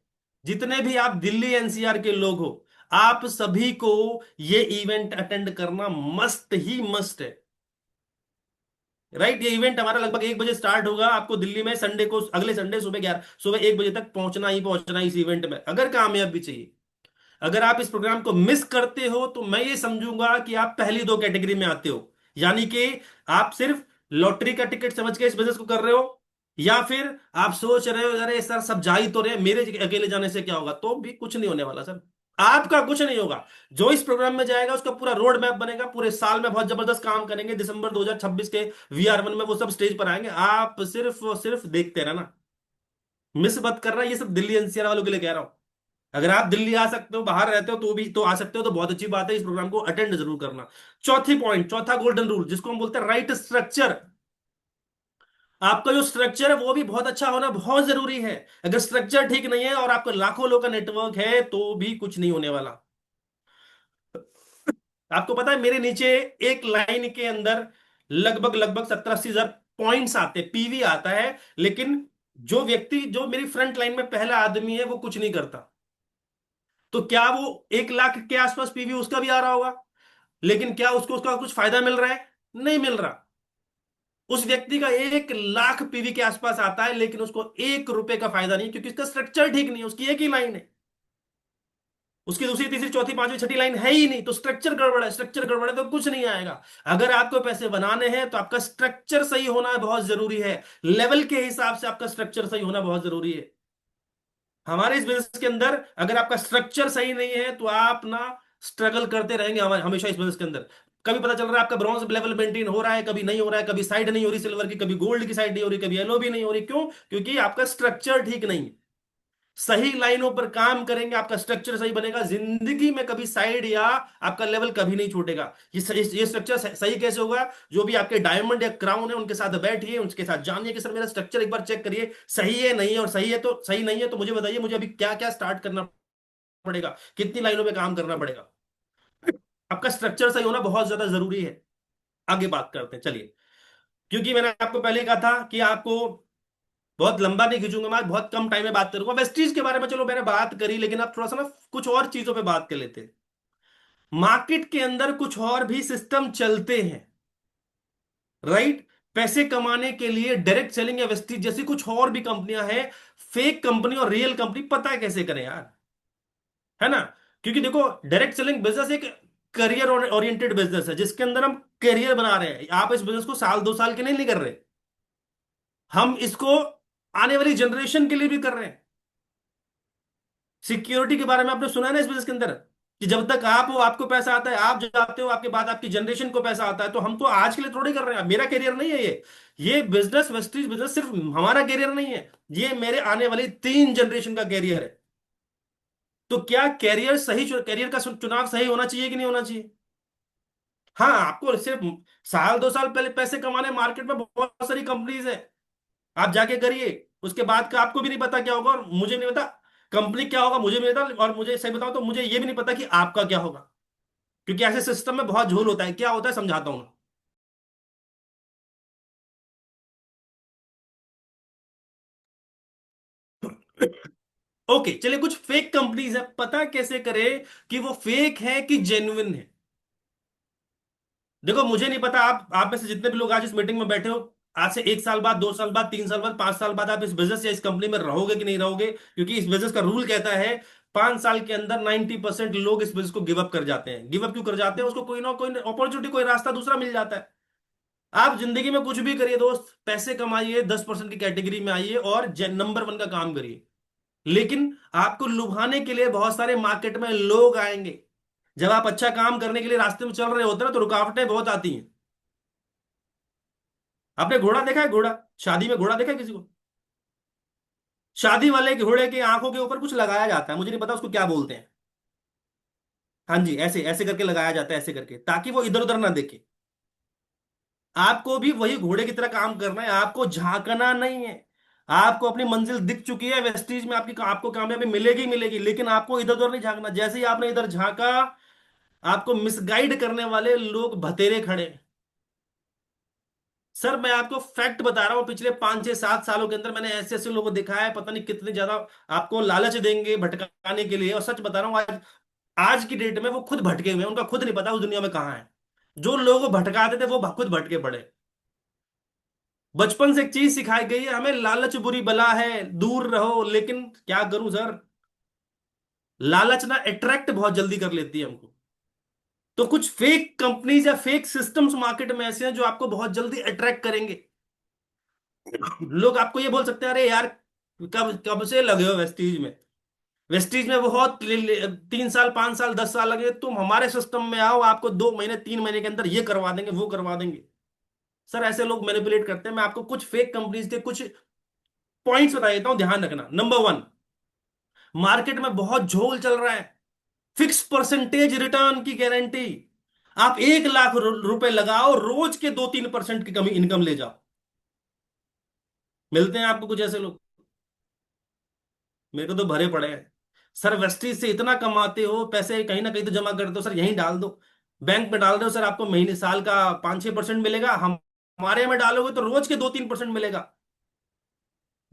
जितने भी आप दिल्ली एनसीआर के लोग हो, आप सभी को ये इवेंट अटेंड करना मस्त ही मस्त है, राइट। ये इवेंट हमारा लगभग 1 बजे स्टार्ट होगा। आपको दिल्ली में संडे को, अगले संडे सुबह 1 बजे तक पहुंचना ही पहुंचना है इस इवेंट में, अगर कामयाब भी चाहिए। अगर आप इस प्रोग्राम को मिस करते हो तो मैं ये समझूंगा कि आप पहली 2 कैटेगरी में आते हो, यानी कि आप सिर्फ लॉटरी का टिकट समझ के इस बिजनेस को कर रहे हो, या फिर आप सोच रहे हो अरे सर सब जा ही तो रहे, मेरे अकेले जाने से क्या होगा, तो भी कुछ नहीं होने वाला सर। आपका कुछ नहीं होगा। जो इस प्रोग्राम में जाएगा उसका पूरा रोड मैप बनेगा, पूरे साल में बहुत जबरदस्त काम करेंगे, दिसंबर 2026 के VR1 में वो सब स्टेज पर आएंगे, आप सिर्फ और सिर्फ देखते रहना। मिस मत करना, ये सब दिल्ली एनसीआर वालों के लिए कह रहा हूं। अगर आप दिल्ली आ सकते हो, बाहर रहते हो तो भी तो आ सकते हो, तो बहुत अच्छी बात है, इस प्रोग्राम को अटेंड जरूर करना। चौथा गोल्डन रूल, जिसको हम बोलते हैं राइट स्ट्रक्चर। आपका जो स्ट्रक्चर है वो भी बहुत अच्छा होना बहुत जरूरी है। अगर स्ट्रक्चर ठीक नहीं है और आपका लाखों लोग का नेटवर्क है तो भी कुछ नहीं होने वाला। आपको पता है मेरे नीचे एक लाइन के अंदर लगभग लगभग 70-80 हजार पॉइंट्स आते, पीवी आता है, लेकिन जो व्यक्ति, जो मेरी फ्रंट लाइन में पहला आदमी है, वो कुछ नहीं करता। तो क्या वो 1 लाख के आसपास पीवी उसका भी आ रहा होगा, लेकिन क्या उसको उसका कुछ फायदा मिल रहा है? नहीं मिल रहा। उस व्यक्ति का 1 लाख पीवी के आसपास आता है, लेकिन उसको 1 रुपए का फायदा नहीं, क्योंकि उसका स्ट्रक्चर ठीक नहीं है, उसकी एक ही लाइन है, उसकी दूसरी तीसरी चौथी पांचवी छठी लाइन है ही नहीं, तो स्ट्रक्चर गड़बड़ है, स्ट्रक्चर गड़बड़ है तो कुछ नहीं आएगा। अगर आपको पैसे बनाने हैं तो आपका स्ट्रक्चर सही होना बहुत जरूरी है, लेवल के हिसाब से आपका स्ट्रक्चर सही होना बहुत जरूरी है। हमारे इस बिजनेस के अंदर अगर आपका स्ट्रक्चर सही नहीं है तो आप ना स्ट्रगल करते रहेंगे हमारे हमेशा इस बिजनेस के अंदर। कभी पता चल रहा है आपका ब्रॉन्ज लेवल मेंटेन हो रहा है, कभी नहीं हो रहा है, कभी साइड नहीं हो रही सिल्वर की, कभी गोल्ड की साइड नहीं हो रही, कभी येलो भी नहीं हो रही, क्यों? क्योंकि आपका स्ट्रक्चर ठीक नहीं है। सही लाइनों पर काम करेंगे, आपका स्ट्रक्चर सही बनेगा, जिंदगी में कभी साइड या आपका लेवल कभी नहीं छूटेगा। ये स्ट्रक्चर सही कैसे होगा? जो भी आपके डायमंड या क्राउन है उनके साथ बैठिए, उनके साथ जानिए कि सर मेरा स्ट्रक्चर एक बार चेक करिए, सही है नहीं है, और सही नहीं है तो मुझे बताइए, मुझे अभी क्या क्या स्टार्ट करना पड़ेगा, कितनी लाइनों में काम करना पड़ेगा। आपका स्ट्रक्चर सही होना बहुत ज्यादा जरूरी है। आगे बात करते हैं चलिए, क्योंकि मैंने आपको पहले कहा था कि आपको बहुत लंबा नहीं खींचूंगा, मैं बहुत कम टाइम में बात करूंगा। वेस्टीज के बारे में चलो मैंने बात करी, लेकिन आप थोड़ा सा ना कुछ और चीजों पे बात कर लेते हैं। मार्केट के अंदर कुछ और भी सिस्टम चलते हैं, राइट। पैसे कमाने के लिए डायरेक्ट सेलिंग या वेस्टीज जैसी कुछ और भी कंपनियां हैं। फेक कंपनी और रियल कंपनी पता है कैसे करें यार? है ना? क्योंकि देखो, डायरेक्ट सेलिंग बिजनेस एक करियर ओरिएंटेड बिजनेस है, जिसके अंदर हम करियर बना रहे हैं। आप इस बिजनेस को साल 2 साल के लिए नहीं कर रहे, हम इसको आने वाली जनरेशन के लिए भी कर रहे हैं। सिक्योरिटी के बारे में आपने सुना है ना इस बिजनेस के अंदर, कि जब तक आप हो आपको पैसा आता है, आप जाते हो आपके बाद आपकी जनरेशन को पैसा आता है। तो हम तो आज के लिए थोड़ी कर रहे हैं, मेरा करियर नहीं है ये बिजनेस, वेस्टीज बिजनेस सिर्फ हमारा करियर नहीं है, ये मेरे आने वाली 3 जनरेशन का करियर है। तो क्या कैरियर सही, कैरियर का चुनाव सही होना चाहिए कि नहीं होना चाहिए? हाँ, आपको सिर्फ साल 2 साल पहले पैसे कमाने, मार्केट में बहुत सारी कंपनीज है, आप जाके करिए। उसके बाद का आपको भी नहीं पता क्या होगा, और मुझे नहीं पता कंपनी क्या होगा, मुझे भी नहीं पता। और मुझे सही बताऊं तो मुझे ये भी नहीं पता कि आपका क्या होगा, क्योंकि ऐसे सिस्टम में बहुत झोल होता है। क्या होता है समझाता हूं मैं। ओके, चलिए, कुछ फेक कंपनीज है, पता कैसे करें कि वो फेक है कि जेन्युइन है? देखो, मुझे नहीं पता, आप में से जितने भी लोग आज इस मीटिंग में बैठे हो, आज से 1 साल बाद, 2 साल बाद, 3 साल बाद, 5 साल बाद आप इस बिजनेस या इस कंपनी में रहोगे कि नहीं रहोगे, क्योंकि इस बिजनेस का रूल कहता है 5 साल के अंदर 90% लोग इस बिजनेस को गिव अप कर जाते हैं। गिव अप क्यों कर जाते हैं? उसको कोई ना कोई अपॉर्चुनिटी, कोई रास्ता दूसरा मिल जाता है। आप जिंदगी में कुछ भी करिए दोस्त, पैसे कमाइए, 10% की कैटेगरी में आइए और नंबर 1 का काम करिए, लेकिन आपको लुभाने के लिए बहुत सारे मार्केट में लोग आएंगे। जब आप अच्छा काम करने के लिए रास्ते में चल रहे होते हैं ना, तो रुकावटें बहुत आती हैं। आपने घोड़ा देखा है? घोड़ा, शादी में घोड़ा देखा है किसी को? शादी वाले घोड़े की आंखों के ऊपर कुछ लगाया जाता है, मुझे नहीं पता उसको क्या बोलते हैं। हाँ जी, ऐसे ऐसे करके लगाया जाता है, ऐसे करके, ताकि वो इधर उधर ना देखे। आपको भी वही घोड़े की तरह काम करना है, आपको झांकना नहीं है। आपको अपनी मंजिल दिख चुकी है, वेस्टीज में आपकी आपको कामयाबी मिलेगी ही मिलेगी, लेकिन आपको इधर उधर नहीं झांकना। जैसे ही आपने इधर झांका, आपको मिसगाइड करने वाले लोग भतेरे खड़े हैं। सर, मैं आपको फैक्ट बता रहा हूं, पिछले 5 6 7 सालों के अंदर मैंने ऐसे ऐसे लोगों को देखा है, पता नहीं कितने ज्यादा आपको लालच देंगे भटकाने के लिए। और सच बता रहा हूं, आज आज की डेट में वो खुद भटके हुए हैं, उनका खुद नहीं पता उस दुनिया में कहाँ है। जो लोगों को भटकाते थे वो खुद भटके पड़े। बचपन से एक चीज सिखाई गई है हमें, लालच बुरी बला है, दूर रहो। लेकिन क्या करूं सर, लालच ना अट्रैक्ट बहुत जल्दी कर लेती है हमको। तो कुछ फेक कंपनीज या फेक सिस्टम्स मार्केट में ऐसे हैं जो आपको बहुत जल्दी अट्रैक्ट करेंगे। लोग आपको ये बोल सकते हैं, अरे यार, कब कब से लगे हो वेस्टीज में? वेस्टीज में बहुत 3 साल 5 साल 10 साल लगे, तुम हमारे सिस्टम में आओ, आपको 2 महीने 3 महीने के अंदर ये करवा देंगे, वो करवा देंगे। सर, ऐसे लोग मैनिपुलेट करते हैं। मैं आपको कुछ फेक कंपनीज के कुछ पॉइंट्स बता देता हूं, ध्यान रखना। नंबर 1, मार्केट में बहुत झोल चल रहा है, फिक्स परसेंटेज रिटर्न की गारंटी। आप 1 लाख रुपए लगाओ, रोज के 2 3% की कमी इनकम ले जाओ। मिलते हैं आपको कुछ ऐसे लोग, मेरे को तो भरे पड़े हैं। सर, वेस्टीज से इतना कमाते हो, पैसे कहीं ना कहीं तो जमा करते हो सर, यहीं डाल दो, बैंक में डाल दो सर, आपको महीने साल का 5 6% मिलेगा। हम हमारे में डालोगे तो रोज के 2 3% मिलेगा।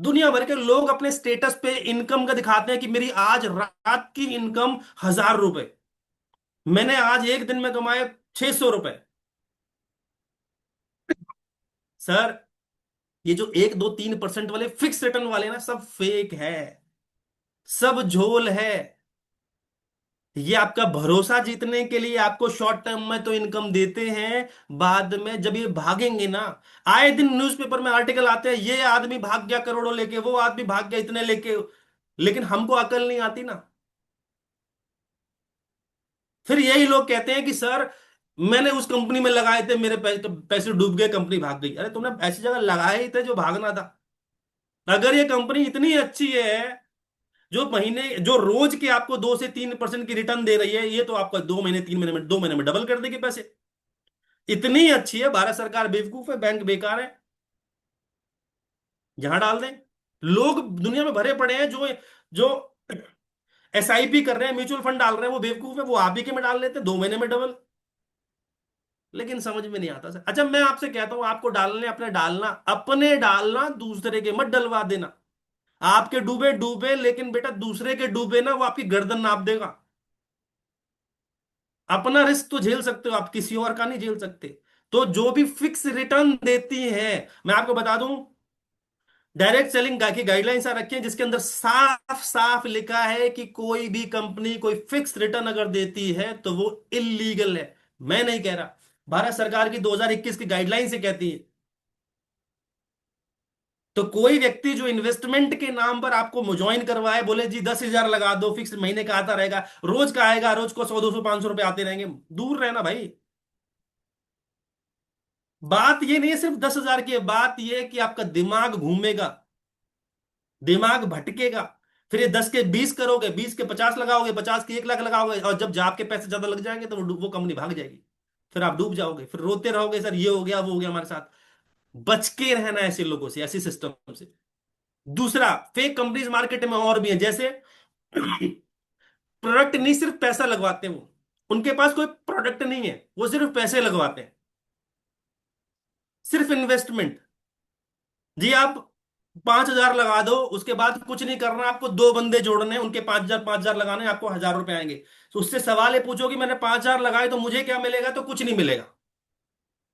दुनिया भर के लोग अपने स्टेटस पे इनकम का दिखाते हैं कि मेरी आज रात की इनकम 1000 रुपए, मैंने आज एक दिन में कमाए 600 रुपए। सर, ये जो 1 2 3% वाले फिक्स रिटर्न वाले ना, सब फेक है, सब झोल है। ये आपका भरोसा जीतने के लिए आपको शॉर्ट टर्म में तो इनकम देते हैं, बाद में जब ये भागेंगे ना, आए दिन न्यूज़पेपर में आर्टिकल आते हैं, ये आदमी भाग गया करोड़ों लेके, वो आदमी भाग गया इतने लेके। लेकिन हमको अकल नहीं आती ना। फिर यही लोग कहते हैं कि सर, मैंने उस कंपनी में लगाए थे, मेरे पैसे डूब गए, कंपनी भाग गई। अरे, तुमने ऐसी जगह लगाए ही थे जो भागना था। अगर ये कंपनी इतनी अच्छी है, जो महीने जो रोज के आपको 2 से 3% की रिटर्न दे रही है, ये तो आपका 2 महीने 3 महीने में 2 महीने में डबल कर देगी पैसे। इतनी अच्छी है, भारत सरकार बेवकूफ है, बैंक बेकार है, जहां डाल दें। लोग दुनिया में भरे पड़े हैं जो जो एसआईपी कर रहे हैं, म्यूचुअल फंड डाल रहे हैं, वो बेवकूफ है, वो आप ही के में डाल लेते हैं 2 महीने में डबल। लेकिन समझ में नहीं आता सर। अच्छा, मैं आपसे कहता हूं, आपको डालने अपने डालना, अपने डालना, दूसरे के मत डलवा देना। आपके डूबे डूबे, लेकिन बेटा दूसरे के डूबे ना, वो आपकी गर्दन नाप देगा। अपना रिस्क तो झेल सकते हो आप, किसी और का नहीं झेल सकते। तो जो भी फिक्स रिटर्न देती है, मैं आपको बता दूं, डायरेक्ट सेलिंग की गाइडलाइंस आ रखी है जिसके अंदर साफ साफ लिखा है कि कोई भी कंपनी कोई फिक्स रिटर्न अगर देती है तो वो इलीगल है। मैं नहीं कह रहा, भारत सरकार की 2021 की गाइडलाइन से कहती है। तो कोई व्यक्ति जो इन्वेस्टमेंट के नाम पर आपको ज्वाइन करवाए, बोले जी 10,000 लगा दो, फिक्स महीने का आता रहेगा, रोज का आएगा, रोज को 100 200 500 रुपए आते रहेंगे, दूर रहना भाई। बात ये नहीं है सिर्फ 10,000 की है, बात ये है कि आपका दिमाग घूमेगा, दिमाग भटकेगा। फिर ये 10 के 20 करोगे, 20 के 50 लगाओगे, 50 के 1 लाख लगाओगे, और जब आपके पैसे ज्यादा लग जाएंगे तो वो कंपनी भाग जाएगी। फिर आप डूब जाओगे, फिर रोते रहोगे, सर ये हो गया वो हो गया हमारे साथ। बच के रहना ऐसे लोगों से, ऐसे सिस्टम से। दूसरा, फेक कंपनीज मार्केट में और भी है, जैसे प्रोडक्ट नहीं, सिर्फ पैसा लगवाते हैं वो, उनके पास कोई प्रोडक्ट नहीं है, वो सिर्फ पैसे लगवाते हैं, सिर्फ इन्वेस्टमेंट। जी आप 5,000 लगा दो, उसके बाद कुछ नहीं करना, आपको दो बंदे जोड़ने हैं, उनके 5,000 लगाने हैं, आपको 1,000 रुपए आएंगे। तो उससे सवाल ये पूछो कि मैंने 5,000 लगाए तो मुझे क्या मिलेगा, तो कुछ नहीं मिलेगा।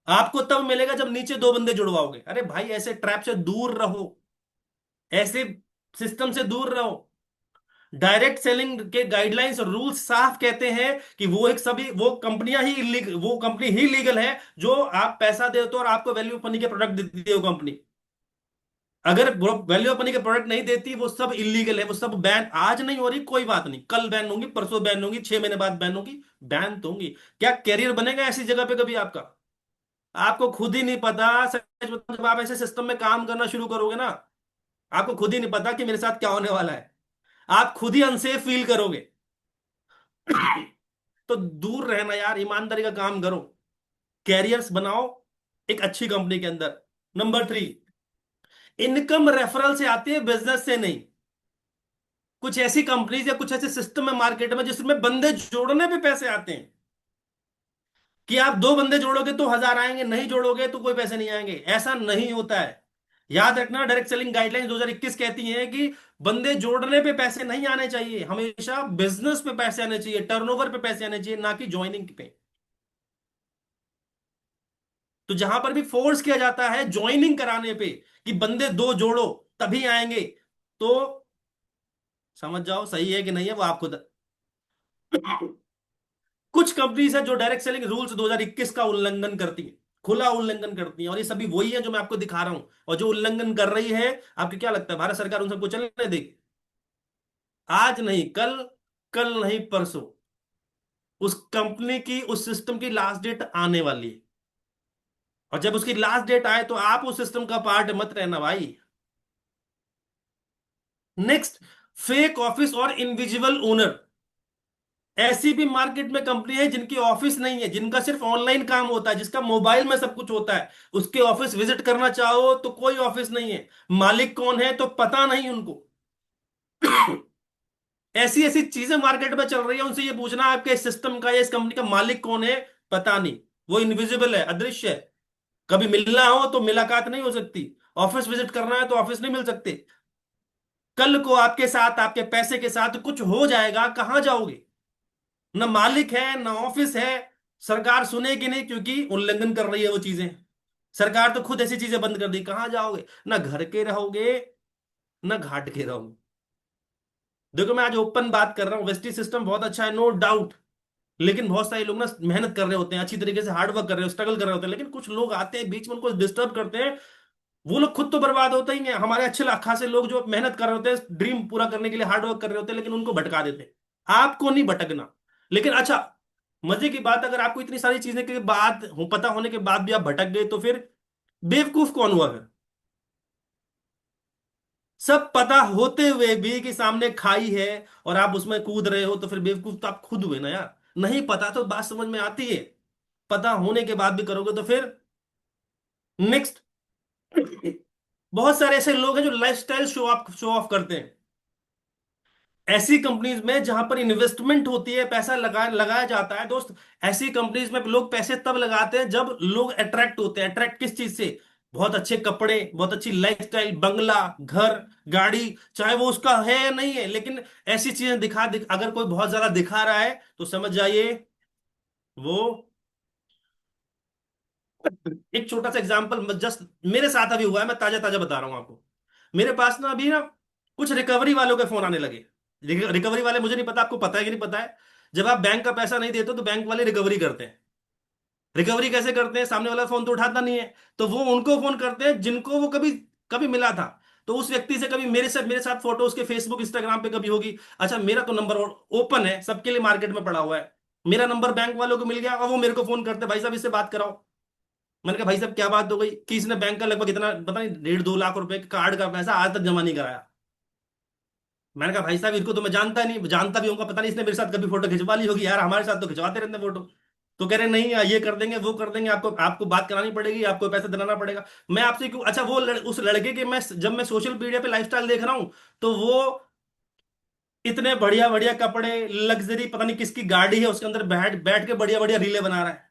आपको तब मिलेगा जब नीचे दो बंदे जुड़वाओगे। अरे भाई, ऐसे ट्रैप से दूर रहो, ऐसे सिस्टम से दूर रहो। डायरेक्ट सेलिंग के गाइडलाइंस और रूल्स साफ कहते हैं कि वो एक सभी वो कंपनियां ही इलीगल, वो कंपनी ही लीगल है जो आप पैसा देते हो और आपको वैल्यू मनी के प्रोडक्ट देती है वो कंपनी। अगर वैल्यू मनी के प्रोडक्ट नहीं देती, वो सब इलीगल है, वो सब बैन। आज नहीं हो रही कोई बात नहीं, कल बैन होंगी, परसों बैन होंगी, 6 महीने बाद बैन होगी, बैन तो होंगी। क्या कैरियर बनेगा ऐसी जगह पे कभी आपका? आपको खुद ही नहीं पता। सच बताऊं, जब आप ऐसे सिस्टम में काम करना शुरू करोगे ना, आपको खुद ही नहीं पता कि मेरे साथ क्या होने वाला है। आप खुद ही अनसेफ फील करोगे। तो दूर रहना यार, ईमानदारी का काम करो, कैरियर्स बनाओ एक अच्छी कंपनी के अंदर। नंबर 3, इनकम रेफरल से आती है, बिजनेस से नहीं। कुछ ऐसी कंपनीज या कुछ ऐसे सिस्टम है मार्केट में जिसमें बंदे जोड़ने पे पैसे आते हैं, कि आप दो बंदे जोड़ोगे तो 1,000 आएंगे, नहीं जोड़ोगे तो कोई पैसे नहीं आएंगे। ऐसा नहीं होता है। याद रखना, डायरेक्ट सेलिंग गाइडलाइंस 2021 कहती हैं कि बंदे जोड़ने पे पैसे नहीं आने चाहिए, हमेशा बिजनेस पे पैसे आने चाहिए, टर्नओवर पे पैसे आने चाहिए, ना कि ज्वाइनिंग पे। तो जहां पर भी फोर्स किया जाता है ज्वाइनिंग कराने पे कि बंदे दो जोड़ो तभी आएंगे, तो समझ जाओ सही है कि नहीं है, वो आपको कुछ कंपनीज है जो डायरेक्ट सेलिंग रूल्स 2021 का उल्लंघन करती है, खुला उल्लंघन करती हैं, और ये सभी वही है जो मैं आपको दिखा रहा हूं। और जो उल्लंघन कर रही है, आपको क्या लगता है भारत सरकार उन सबको चलने देगी? आज नहीं कल, कल नहीं परसों, उस कंपनी की, उस सिस्टम की लास्ट डेट आने वाली है। और जब उसकी लास्ट डेट आए तो आप उस सिस्टम का पार्ट मत रहना भाई। नेक्स्ट, फेक ऑफिस और इनविजिबल ओनर। ऐसी भी मार्केट में कंपनी है जिनकी ऑफिस नहीं है, जिनका सिर्फ ऑनलाइन काम होता है, जिसका मोबाइल में सब कुछ होता है, उसके ऑफिस विजिट करना चाहो तो कोई ऑफिस नहीं है, मालिक कौन है तो पता नहीं उनको। ऐसी ऐसी चीजें मार्केट में चल रही है, उनसे ये पूछना आपके इस सिस्टम का या इस कंपनी का मालिक कौन है, पता नहीं। वो इनविजिबल है, अदृश्य है। कभी मिलना हो तो मुलाकात नहीं हो सकती, ऑफिस विजिट करना है तो ऑफिस नहीं मिल सकते। कल को आपके साथ, आपके पैसे के साथ कुछ हो जाएगा, कहां जाओगे? ना मालिक है ना ऑफिस है। सरकार सुनेगी नहीं क्योंकि उल्लंघन कर रही है वो चीजें। सरकार तो खुद ऐसी चीजें बंद कर दी, कहां जाओगे? ना घर के रहोगे, ना घाट के रहोगे। देखो मैं आज ओपन बात कर रहा हूँ, वेस्टी सिस्टम बहुत अच्छा है, नो डाउट। लेकिन बहुत सारे लोग ना मेहनत कर रहे होते हैं, अच्छी तरीके से हार्ड वर्क कर रहे हो, स्ट्रगल कर रहे होते हैं, लेकिन कुछ लोग आते हैं बीच में, उनको डिस्टर्ब करते हैं। वो लोग खुद तो बर्बाद होते ही हैं, हमारे अच्छे खासे लोग जो मेहनत कर रहे होते हैं, ड्रीम पूरा करने के लिए हार्ड वर्क कर रहे होते हैं, लेकिन उनको भटका देते हैं। आपको नहीं भटकना। लेकिन अच्छा, मजे की बात, अगर आपको इतनी सारी चीजें के बाद पता होने के बाद भी आप भटक गए तो फिर बेवकूफ कौन हुआ फिर? सब पता होते हुए भी कि सामने खाई है और आप उसमें कूद रहे हो, तो फिर बेवकूफ तो आप खुद हुए ना यार। नहीं पता तो बात समझ में आती है, पता होने के बाद भी करोगे तो फिर। नेक्स्ट, बहुत सारे ऐसे लोग हैं जो लाइफस्टाइल शो ऑफ करते हैं। ऐसी कंपनीज में जहां पर इन्वेस्टमेंट होती है, पैसा लगाया जाता है दोस्त, ऐसी कंपनीज में लोग पैसे तब लगाते हैं जब लोग अट्रैक्ट होते हैं। अट्रैक्ट किस चीज से? बहुत अच्छे कपड़े, बहुत अच्छी लाइफस्टाइल, बंगला, घर, गाड़ी, चाहे वो उसका है या नहीं है, लेकिन ऐसी चीजें अगर कोई बहुत ज्यादा दिखा रहा है तो समझ जाइए वो। एक छोटा सा एग्जांपल जस्ट मेरे साथ अभी हुआ है, मैं ताजा ताजा बता रहा हूं आपको। मेरे पास ना अभी ना कुछ रिकवरी वालों के फोन आने लगे। रिकवरी वाले, मुझे नहीं पता आपको पता है कि नहीं पता है, जब आप बैंक का पैसा नहीं देते हो तो बैंक वाले रिकवरी करते हैं। रिकवरी कैसे करते हैं? सामने वाला फोन तो उठाता नहीं है, तो वो उनको फोन करते हैं जिनको वो कभी कभी मिला था। तो उस व्यक्ति से कभी मेरे साथ फोटो उसके फेसबुक इंस्टाग्राम पे कभी होगी। अच्छा, मेरा तो नंबर ओपन है सबके लिए, मार्केट में पड़ा हुआ है। मेरा नंबर बैंक वालों को मिल गया और वो मेरे को फोन करते, भाई साहब इससे बात कराओ। मैंने कहा भाई साहब क्या बात हो गई? कि इसने बैंक का लगभग इतना पता नहीं 1.5-2 लाख रुपए के कार्ड का पैसा आज तक जमा नहीं कराया। मैंने कहा भाई साहब इनको तो मैं जानता नहीं, जानता भी होगा पता नहीं इसने मेरे साथ कभी फोटो खिंचवा ली होगी, यार हमारे साथ तो खिंचवाते रहते हैं फोटो। तो कह रहे नहीं ये कर देंगे वो कर देंगे, आपको आपको बात करानी पड़ेगी, आपको पैसा दिलाना पड़ेगा। मैं आपसे क्यों? अच्छा वो उस लड़के के मैं जब मैं सोशल मीडिया पे लाइफस्टाइल देख रहा हूं, तो वो इतने बढ़िया बढ़िया कपड़े, लग्जरी, पता नहीं किसकी गाड़ी है उसके अंदर बैठ बैठ के बढ़िया बढ़िया रीले बना रहा है।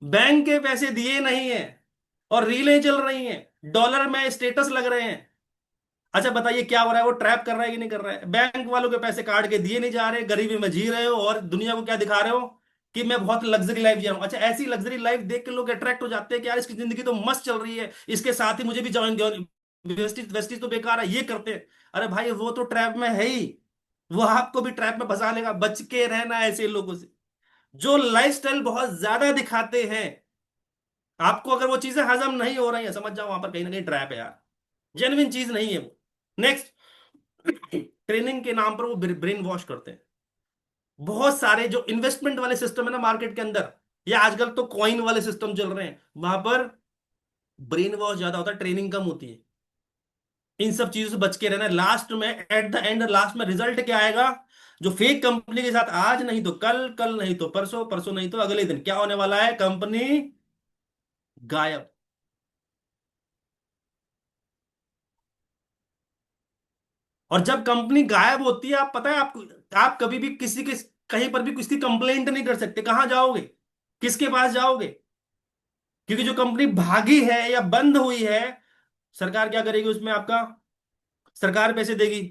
बैंक के पैसे दिए नहीं है और रीलें चल रही हैं, डॉलर में स्टेटस लग रहे हैं। अच्छा बताइए क्या हो रहा है? वो ट्रैप कर रहा है कि नहीं कर रहा है? बैंक वालों के पैसे काट के दिए नहीं जा रहे, गरीबी में जी रहे हो और दुनिया को क्या दिखा रहे हो कि मैं बहुत लग्जरी लाइफ जी रहा हूं। अच्छा, ऐसी लग्जरी लाइफ देख के लोग अट्रैक्ट हो जाते हैं कि यार इसकी जिंदगी तो मस्त चल रही है, इसके साथ ही मुझे भी ज्वाइन, वेस्टिज वेस्टिज तो बेकार है, ये करते हैं। अरे भाई वो तो ट्रैप में है ही, वो आपको भी ट्रैप में फंसा लेगा। बच के रहना ऐसे लोगों से जो लाइफस्टाइल बहुत ज्यादा दिखाते हैं। आपको अगर वो चीजें हजम नहीं हो रही है, समझ जाओ वहां पर कहीं ना कहीं ट्रैप है यार, जेन्युइन चीज नहीं है वो। नेक्स्ट, ट्रेनिंग के नाम पर वो ब्रेन वॉश करते हैं। बहुत सारे जो इन्वेस्टमेंट वाले सिस्टम है ना मार्केट के अंदर, या आजकल तो कॉइन वाले सिस्टम चल रहे हैं, वहां पर ब्रेन वॉश ज्यादा होता है, ट्रेनिंग कम होती है। इन सब चीजों से बच के रहना। लास्ट में एट द एंड, लास्ट में रिजल्ट क्या आएगा? जो फेक कंपनी के साथ आज नहीं तो कल, कल नहीं तो परसों, परसों नहीं तो अगले दिन क्या होने वाला है? कंपनी गायब। और जब कंपनी गायब होती है, आप पता है आपको, आप कभी भी किसी के कहीं पर भी किसकी कंप्लेंट नहीं कर सकते। कहां जाओगे? किसके पास जाओगे? क्योंकि जो कंपनी भागी है या बंद हुई है, सरकार क्या करेगी उसमें? आपका सरकार पैसे देगी।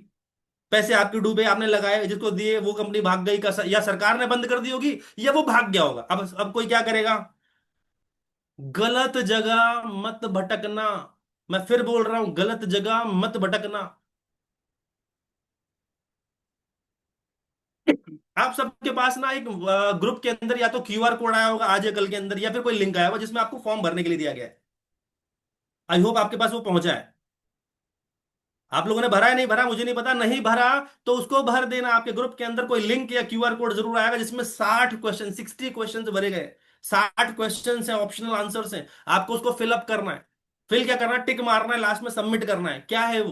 पैसे आपके डूबे, आपने लगाए, जिसको दिए वो कंपनी भाग गई का, या सरकार ने बंद कर दी होगी या वो भाग गया होगा। अब कोई क्या करेगा? गलत जगह मत भटकना। मैं फिर बोल रहा हूं, गलत जगह मत भटकना। आप सबके पास ना एक ग्रुप के अंदर या तो क्यूआर कोड आया होगा आज या कल के अंदर, या फिर कोई लिंक आया होगा जिसमें आपको फॉर्म भरने के लिए दिया गया है। आई होप आपके पास वो पहुंचा है। आप लोगों ने भरा है नहीं भरा मुझे नहीं पता, नहीं भरा तो उसको भर देना। आपके ग्रुप के अंदर कोई लिंक या क्यूआर कोड जरूर आएगा जिसमें 60 क्वेश्चन, 60 क्वेश्चन भरे गए। 60 क्वेश्चन है, ऑप्शनल आंसर्स हैं, आपको उसको फिलअप करना है। फिल क्या करना है? टिक मारना है, लास्ट में सबमिट करना है। क्या है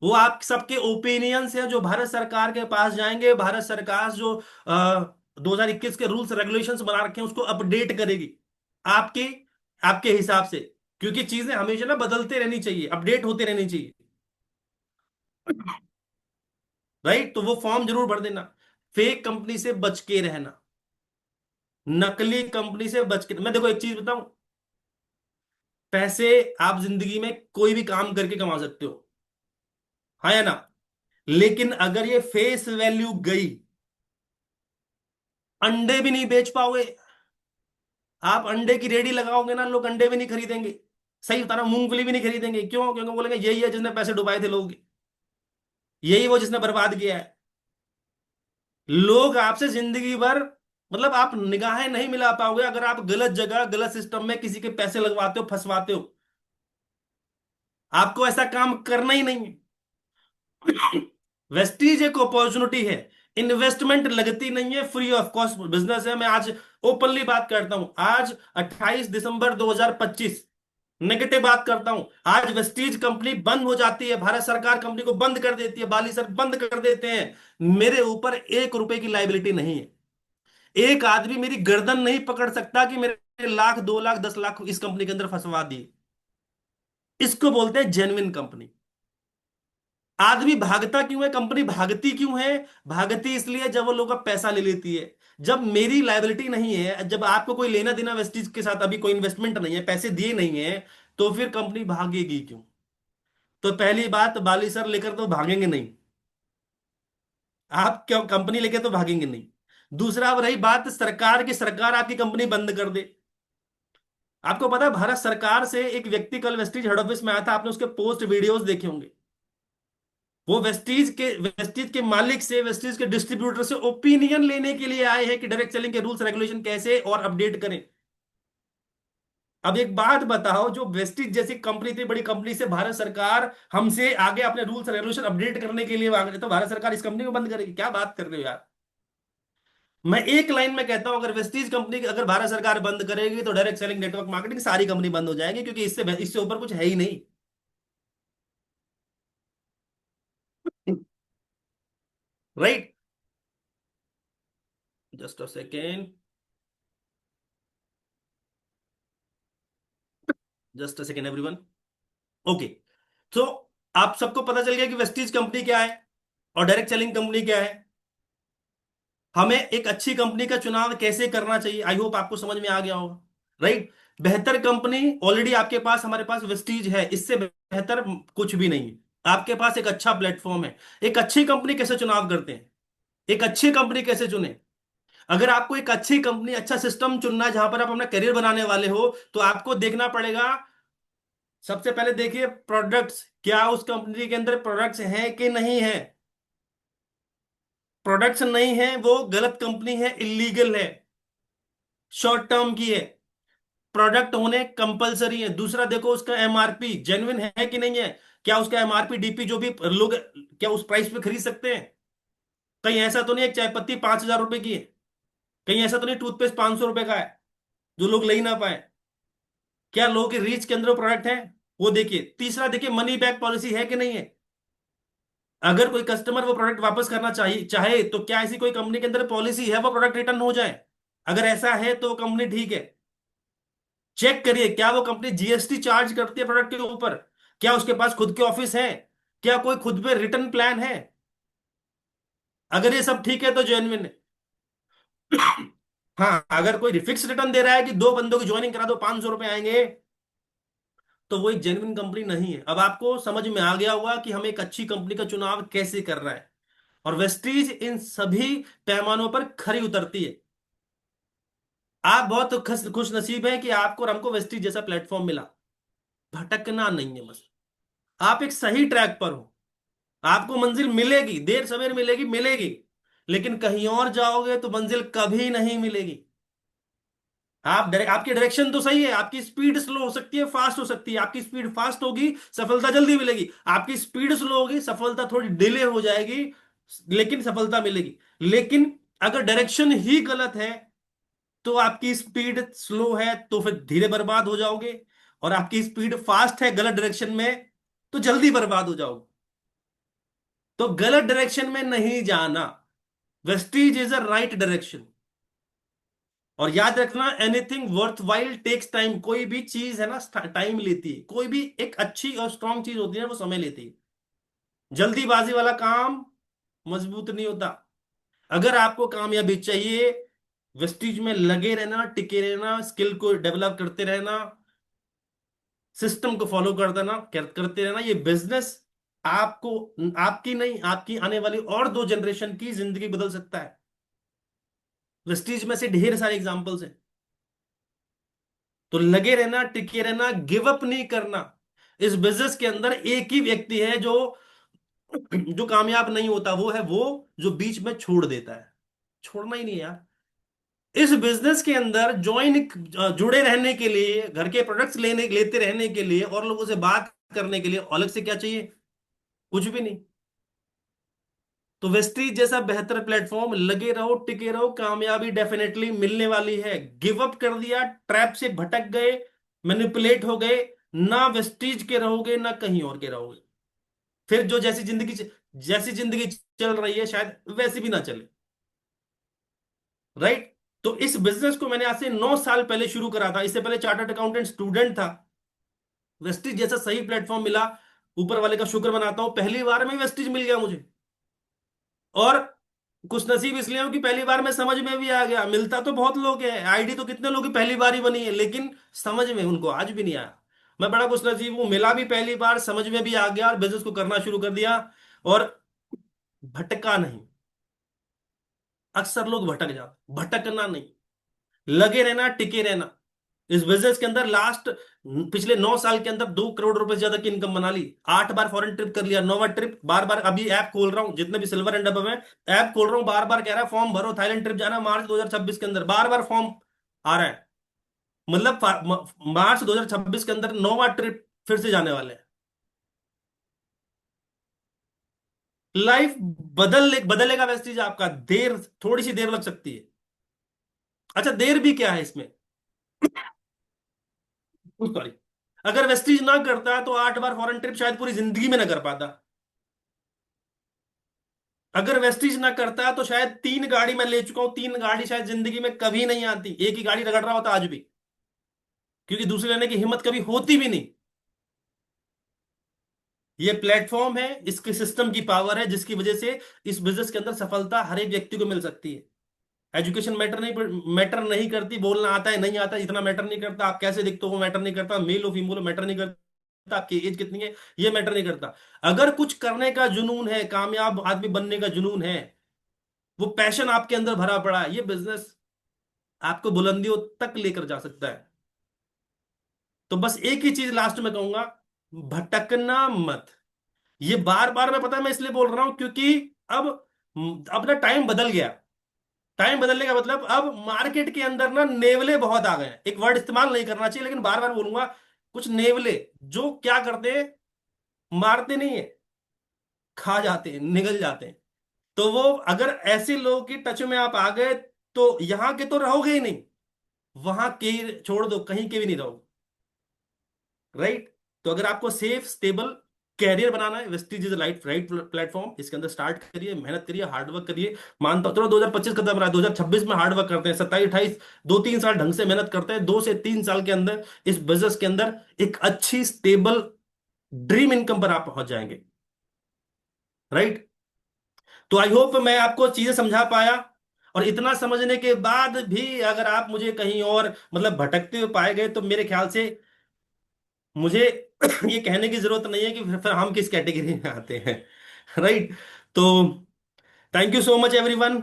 वो आप सबके ओपिनियंस है जो भारत सरकार के पास जाएंगे। भारत सरकार जो 2021 के रूल्स रेगुलेशंस बना रखे हैं उसको अपडेट करेगी आपके आपके हिसाब से। क्योंकि चीजें हमेशा ना बदलते रहनी चाहिए, अपडेट होते रहनी चाहिए। राइट, तो वो फॉर्म जरूर भर देना। फेक कंपनी से बच के रहना, नकली कंपनी से बच के। मैं देखो एक चीज बताऊं, पैसे आप जिंदगी में कोई भी काम करके कमा सकते हो, हाँ या ना? लेकिन अगर ये फेस वैल्यू गई, अंडे भी नहीं बेच पाओगे। आप अंडे की रेडी लगाओगे ना, लोग अंडे भी नहीं खरीदेंगे। सही बता रहा हूं, मूंगफली भी नहीं खरीदेंगे। क्यों? क्योंकि बोलेंगे यही है जिसने पैसे डुबाए थे लोग, यही वो जिसने बर्बाद किया है। लोग आपसे जिंदगी भर, मतलब आप निगाहें नहीं मिला पाओगे अगर आप गलत जगह गलत सिस्टम में किसी के पैसे लगवाते हो, फंसवाते हो। आपको ऐसा काम करना ही नहीं है। वेस्टीज एक अपॉर्चुनिटी है, इन्वेस्टमेंट लगती नहीं है, फ्री ऑफ कॉस्ट बिजनेस है। मैं आज ओपनली बात करता हूं, आज 28 दिसंबर 2025, नेगेटिव बात करता हूं। आज वेस्टीज कंपनी बंद हो जाती है, भारत सरकार कंपनी को बंद कर देती है, बाली सर बंद कर देते हैं। मेरे ऊपर 1 रुपए की लाइबिलिटी नहीं है। एक आदमी मेरी गर्दन नहीं पकड़ सकता कि मेरे लाख, 2 लाख, 10 लाख इस कंपनी के अंदर फंसवा दिए। इसको बोलते हैं जेन्युइन कंपनी। आदमी भागता क्यों है? कंपनी भागती क्यों है? भागती इसलिए जब वो लोग का पैसा ले लेती है। जब मेरी लायबिलिटी नहीं है, जब आपको कोई लेना देना वेस्टीज के साथ अभी कोई इन्वेस्टमेंट नहीं है, पैसे दिए नहीं है, तो फिर कंपनी भागेगी क्यों? तो पहली बात, बाली सर लेकर तो भागेंगे नहीं। आप क्यों कंपनी लेकर तो भागेंगे नहीं। दूसरा, अब रही बात सरकार की, सरकार आपकी कंपनी बंद कर दे। आपको पता है भारत सरकार से एक व्यक्ति कल वेस्टीज हेड ऑफिस में आया था, आपने उसके पोस्ट वीडियोस देखे होंगे। वो वेस्टीज के मालिक से, वेस्टीज के डिस्ट्रीब्यूटर से ओपिनियन लेने के लिए आए हैं कि डायरेक्ट सेलिंग के रूल्स रेगुलेशन कैसे और अपडेट करें। अब एक बात बताओ, जो वेस्टीज जैसी कंपनी, इतनी बड़ी कंपनी से भारत सरकार हमसे आगे अपने रूल्स रेगुलेशन अपडेट करने के लिए मांग रहे, तो भारत सरकार इस कंपनी को बंद करेगी? क्या बात कर रहे हो यार। मैं एक लाइन में कहता हूं, अगर वेस्टीज कंपनी अगर भारत सरकार बंद करेगी तो डायरेक्ट सेलिंग नेटवर्क मार्केटिंग सारी कंपनी बंद हो जाएगी, क्योंकि इससे ऊपर कुछ है ही नहीं। Right. Just a second, just a second everyone. Okay. तो आप सबको पता चल गया कि वेस्टीज कंपनी क्या है और डायरेक्ट सेलिंग कंपनी क्या है। हमें एक अच्छी कंपनी का चुनाव कैसे करना चाहिए, आई होप आपको समझ में आ गया होगा। राइट। बेहतर कंपनी ऑलरेडी आपके पास, हमारे पास वेस्टीज है, इससे बेहतर कुछ भी नहीं है। आपके पास एक अच्छा प्लेटफॉर्म है। एक अच्छी कंपनी कैसे चुनाव करते हैं, एक अच्छी कंपनी कैसे चुने। अगर आपको एक अच्छी कंपनी, अच्छा सिस्टम चुनना है जहां पर आप अपना करियर बनाने वाले हो, तो आपको देखना पड़ेगा। सबसे पहले देखिए प्रोडक्ट्स, क्या उस कंपनी के अंदर प्रोडक्ट्स हैं कि नहीं है। प्रोडक्ट्स नहीं है, वो गलत कंपनी है, इलीगल है, शॉर्ट टर्म की है। प्रोडक्ट होने कंपलसरी है। दूसरा देखो उसका एमआरपी जेन्युइन है कि नहीं है। क्या उसका एमआरपी डीपी जो भी लोग, क्या उस प्राइस पे खरीद सकते हैं। कहीं ऐसा तो नहीं एक चाय पत्ती 5,000 रुपए की है। कहीं ऐसा तो नहीं टूथपेस्ट 500 रुपए का है जो लोग ले ही ना पाए। क्या लोगों के रीच के अंदर वो प्रोडक्ट है, वो देखिए। तीसरा देखिए मनी बैक पॉलिसी है कि नहीं है। अगर कोई कस्टमर वो प्रोडक्ट वापस करना चाहिए चाहे, तो क्या ऐसी कोई कंपनी के अंदर पॉलिसी है वो प्रोडक्ट रिटर्न हो जाए। अगर ऐसा है तो वो कंपनी ठीक है। चेक करिए क्या वो कंपनी जीएसटी चार्ज करती है प्रोडक्ट के ऊपर। क्या उसके पास खुद के ऑफिस है। क्या कोई खुद पे रिटर्न प्लान है। अगर ये सब ठीक है तो जेन्युइन है। हाँ, अगर कोई फिक्स रिटर्न दे रहा है कि 2 बंदों की ज्वाइनिंग करा दो 500 रुपए आएंगे, तो वो एक जेन्युइन कंपनी नहीं है। अब आपको समझ में आ गया होगा कि हमें एक अच्छी कंपनी का चुनाव कैसे करना है। और वेस्टीज इन सभी पैमानों पर खरी उतरती है। आप बहुत खुश नसीब हैं कि आपको और हमको वेस्टीज जैसा प्लेटफॉर्म मिला। भटकना नहीं है बस। आप एक सही ट्रैक पर हो। आपको मंजिल मिलेगी, देर सवेर मिलेगी, मिलेगी। लेकिन कहीं और जाओगे तो मंजिल कभी नहीं मिलेगी। आपकी डायरेक्शन तो सही है, आपकी स्पीड स्लो हो सकती है, फास्ट हो सकती है। आपकी स्पीड फास्ट होगी, सफलता जल्दी मिलेगी। आपकी स्पीड स्लो होगी, सफलता थोड़ी डिले हो जाएगी, लेकिन सफलता मिलेगी। लेकिन अगर डायरेक्शन ही गलत है, तो आपकी स्पीड स्लो है तो फिर धीरे बर्बाद हो जाओगे। और आपकी स्पीड फास्ट है गलत डायरेक्शन में, तो जल्दी बर्बाद हो जाओगे। तो गलत डायरेक्शन में नहीं जाना। Vestige is a right direction. और याद रखना, anything worth while takes time. कोई भी चीज है ना, टाइम लेती है। कोई भी एक अच्छी और स्ट्रांग चीज होती है वो समय लेती है। जल्दीबाजी वाला काम मजबूत नहीं होता। अगर आपको कामयाबी चाहिए, वेस्टीज में लगे रहना, टिके रहना, स्किल को डेवलप करते रहना, सिस्टम को फॉलो कर देना, करते रहना। ये बिजनेस आपको, आपकी नहीं, आपकी आने वाली और 2 जनरेशन की जिंदगी बदल सकता है। वेस्टीज में से ढेर सारे एग्जांपल्स हैं। तो लगे रहना, टिके रहना, गिव अप नहीं करना। इस बिजनेस के अंदर एक ही व्यक्ति है जो जो कामयाब नहीं होता, वो है वो जो बीच में छोड़ देता है। छोड़ना ही नहीं यार। इस बिजनेस के अंदर जुड़े रहने के लिए, घर के प्रोडक्ट्स लेते रहने के लिए, और लोगों से बात करने के लिए अलग से क्या चाहिए? कुछ भी नहीं। तो वेस्टीज जैसा बेहतर प्लेटफॉर्म, लगे रहो, टिके रहो, कामयाबी डेफिनेटली मिलने वाली है। गिव अप कर दिया, ट्रैप से भटक गए, मैनिपुलेट हो गए, ना वेस्टीज के रहोगे ना कहीं और के रहोगे। फिर जो जैसी जिंदगी चल रही है शायद वैसी भी ना चले। राइट। तो इस बिजनेस को मैंने आज से 9 साल पहले शुरू करा था। इससे पहले चार्टर्ड अकाउंटेंट स्टूडेंट था। वेस्टीज जैसा सही प्लेटफॉर्म मिला, ऊपर वाले का शुक्र मनाता हूं, पहली बार में वेस्टीज मिल गया मुझे। और कुछ नसीब इसलिए हूं कि पहली बार में समझ में भी आ गया। मिलता तो बहुत लोग हैं, आईडी तो कितने लोग की पहली बार ही बनी है, लेकिन समझ में उनको आज भी नहीं आया। मैं बड़ा खुश नसीब हूं, मिला भी पहली बार, समझ में भी आ गया और बिजनेस को करना शुरू कर दिया। और भटका नहीं। अक्सर लोग भटक जाते, भटकना नहीं, लगे रहना, टिके रहना। इस बिजनेस के अंदर लास्ट पिछले 9 साल के अंदर 2 करोड़ रुपए से ज्यादा की इनकम बना ली, 8 बार फॉरेन ट्रिप कर लिया, 9वां ट्रिप, बार बार अभी ऐप खोल रहा हूँ, जितने भी सिल्वर एंड अबव है ऐप खोल रहा हूँ, बार बार कह रहा है फॉर्म भरो, थाईलैंड ट्रिप जाना मार्च 2026 के अंदर, बार बार फॉर्म आ रहा है। मतलब मार्च 2026 के अंदर 9वां ट्रिप फिर से जाने वाले हैं। लाइफ बदलेगा वेस्टीज आपका, देर, थोड़ी सी देर लग सकती है। अच्छा, देर भी क्या है इसमें, सॉरी, अगर वेस्टीज ना करता तो 8 बार फॉरेन ट्रिप शायद पूरी जिंदगी में ना कर पाता। अगर वेस्टीज ना करता तो शायद 3 गाड़ी मैं ले चुका हूं, 3 गाड़ी शायद जिंदगी में कभी नहीं आती, एक ही गाड़ी रगड़ रहा होता आज भी, क्योंकि दूसरी लेने की हिम्मत कभी होती भी नहीं। ये प्लेटफॉर्म है, इसके सिस्टम की पावर है, जिसकी वजह से इस बिजनेस के अंदर सफलता हर एक व्यक्ति को मिल सकती है। एजुकेशन मैटर नहीं करती, बोलना आता है नहीं आता इतना मैटर नहीं करता, आप कैसे दिखते हो मैटर नहीं करता, मेल हो फीमेल हो मैटर नहीं करता, आपकी एज कितनी है ये मैटर नहीं करता। अगर कुछ करने का जुनून है, कामयाब आदमी बनने का जुनून है, वो पैशन आपके अंदर भरा पड़ा है, ये बिजनेस आपको बुलंदियों तक लेकर जा सकता है। तो बस एक ही चीज लास्ट में कहूंगा, भटकना मत। ये बार बार मैं, पता है मैं इसलिए बोल रहा हूं क्योंकि अब अपना टाइम बदल गया। टाइम बदलने का मतलब अब मार्केट के अंदर ना नेवले बहुत आ गए हैं, एक वर्ड इस्तेमाल नहीं करना चाहिए लेकिन बार बार बोलूंगा, कुछ नेवले जो क्या करते हैं, मारते नहीं है, खा जाते हैं, निगल जाते हैं। तो वो, अगर ऐसे लोगों की टच में आप आ गए तो यहां के तो रहोगे ही नहीं, वहां के छोड़ दो, कहीं के भी नहीं रहोगे। राइट। तो अगर आपको सेफ स्टेबल कैरियर बनाना है, Vestige is right right platform, इसके अंदर स्टार्ट करिए, मेहनत करिए, हार्डवर्क करिए। मानता हूं चलो 2025 खत्म रहा है, 2026 में हार्डवर्क करते हैं, 27 28, 2 3 साल ढंग से मेहनत करते हैं, 2 से 3 साल के अंदर इस बिजनेस के अंदर एक अच्छी स्टेबल ड्रीम इनकम पर आप पहुंच जाएंगे। राइट। तो आई होप मैं आपको चीजें समझा पाया, और इतना समझने के बाद भी अगर आप मुझे कहीं और मतलब भटकते हुए पाए गए तो मेरे ख्याल से मुझे ये कहने की जरूरत नहीं है कि फिर हम किस कैटेगरी में आते हैं। राइट। तो thank you so much everyone.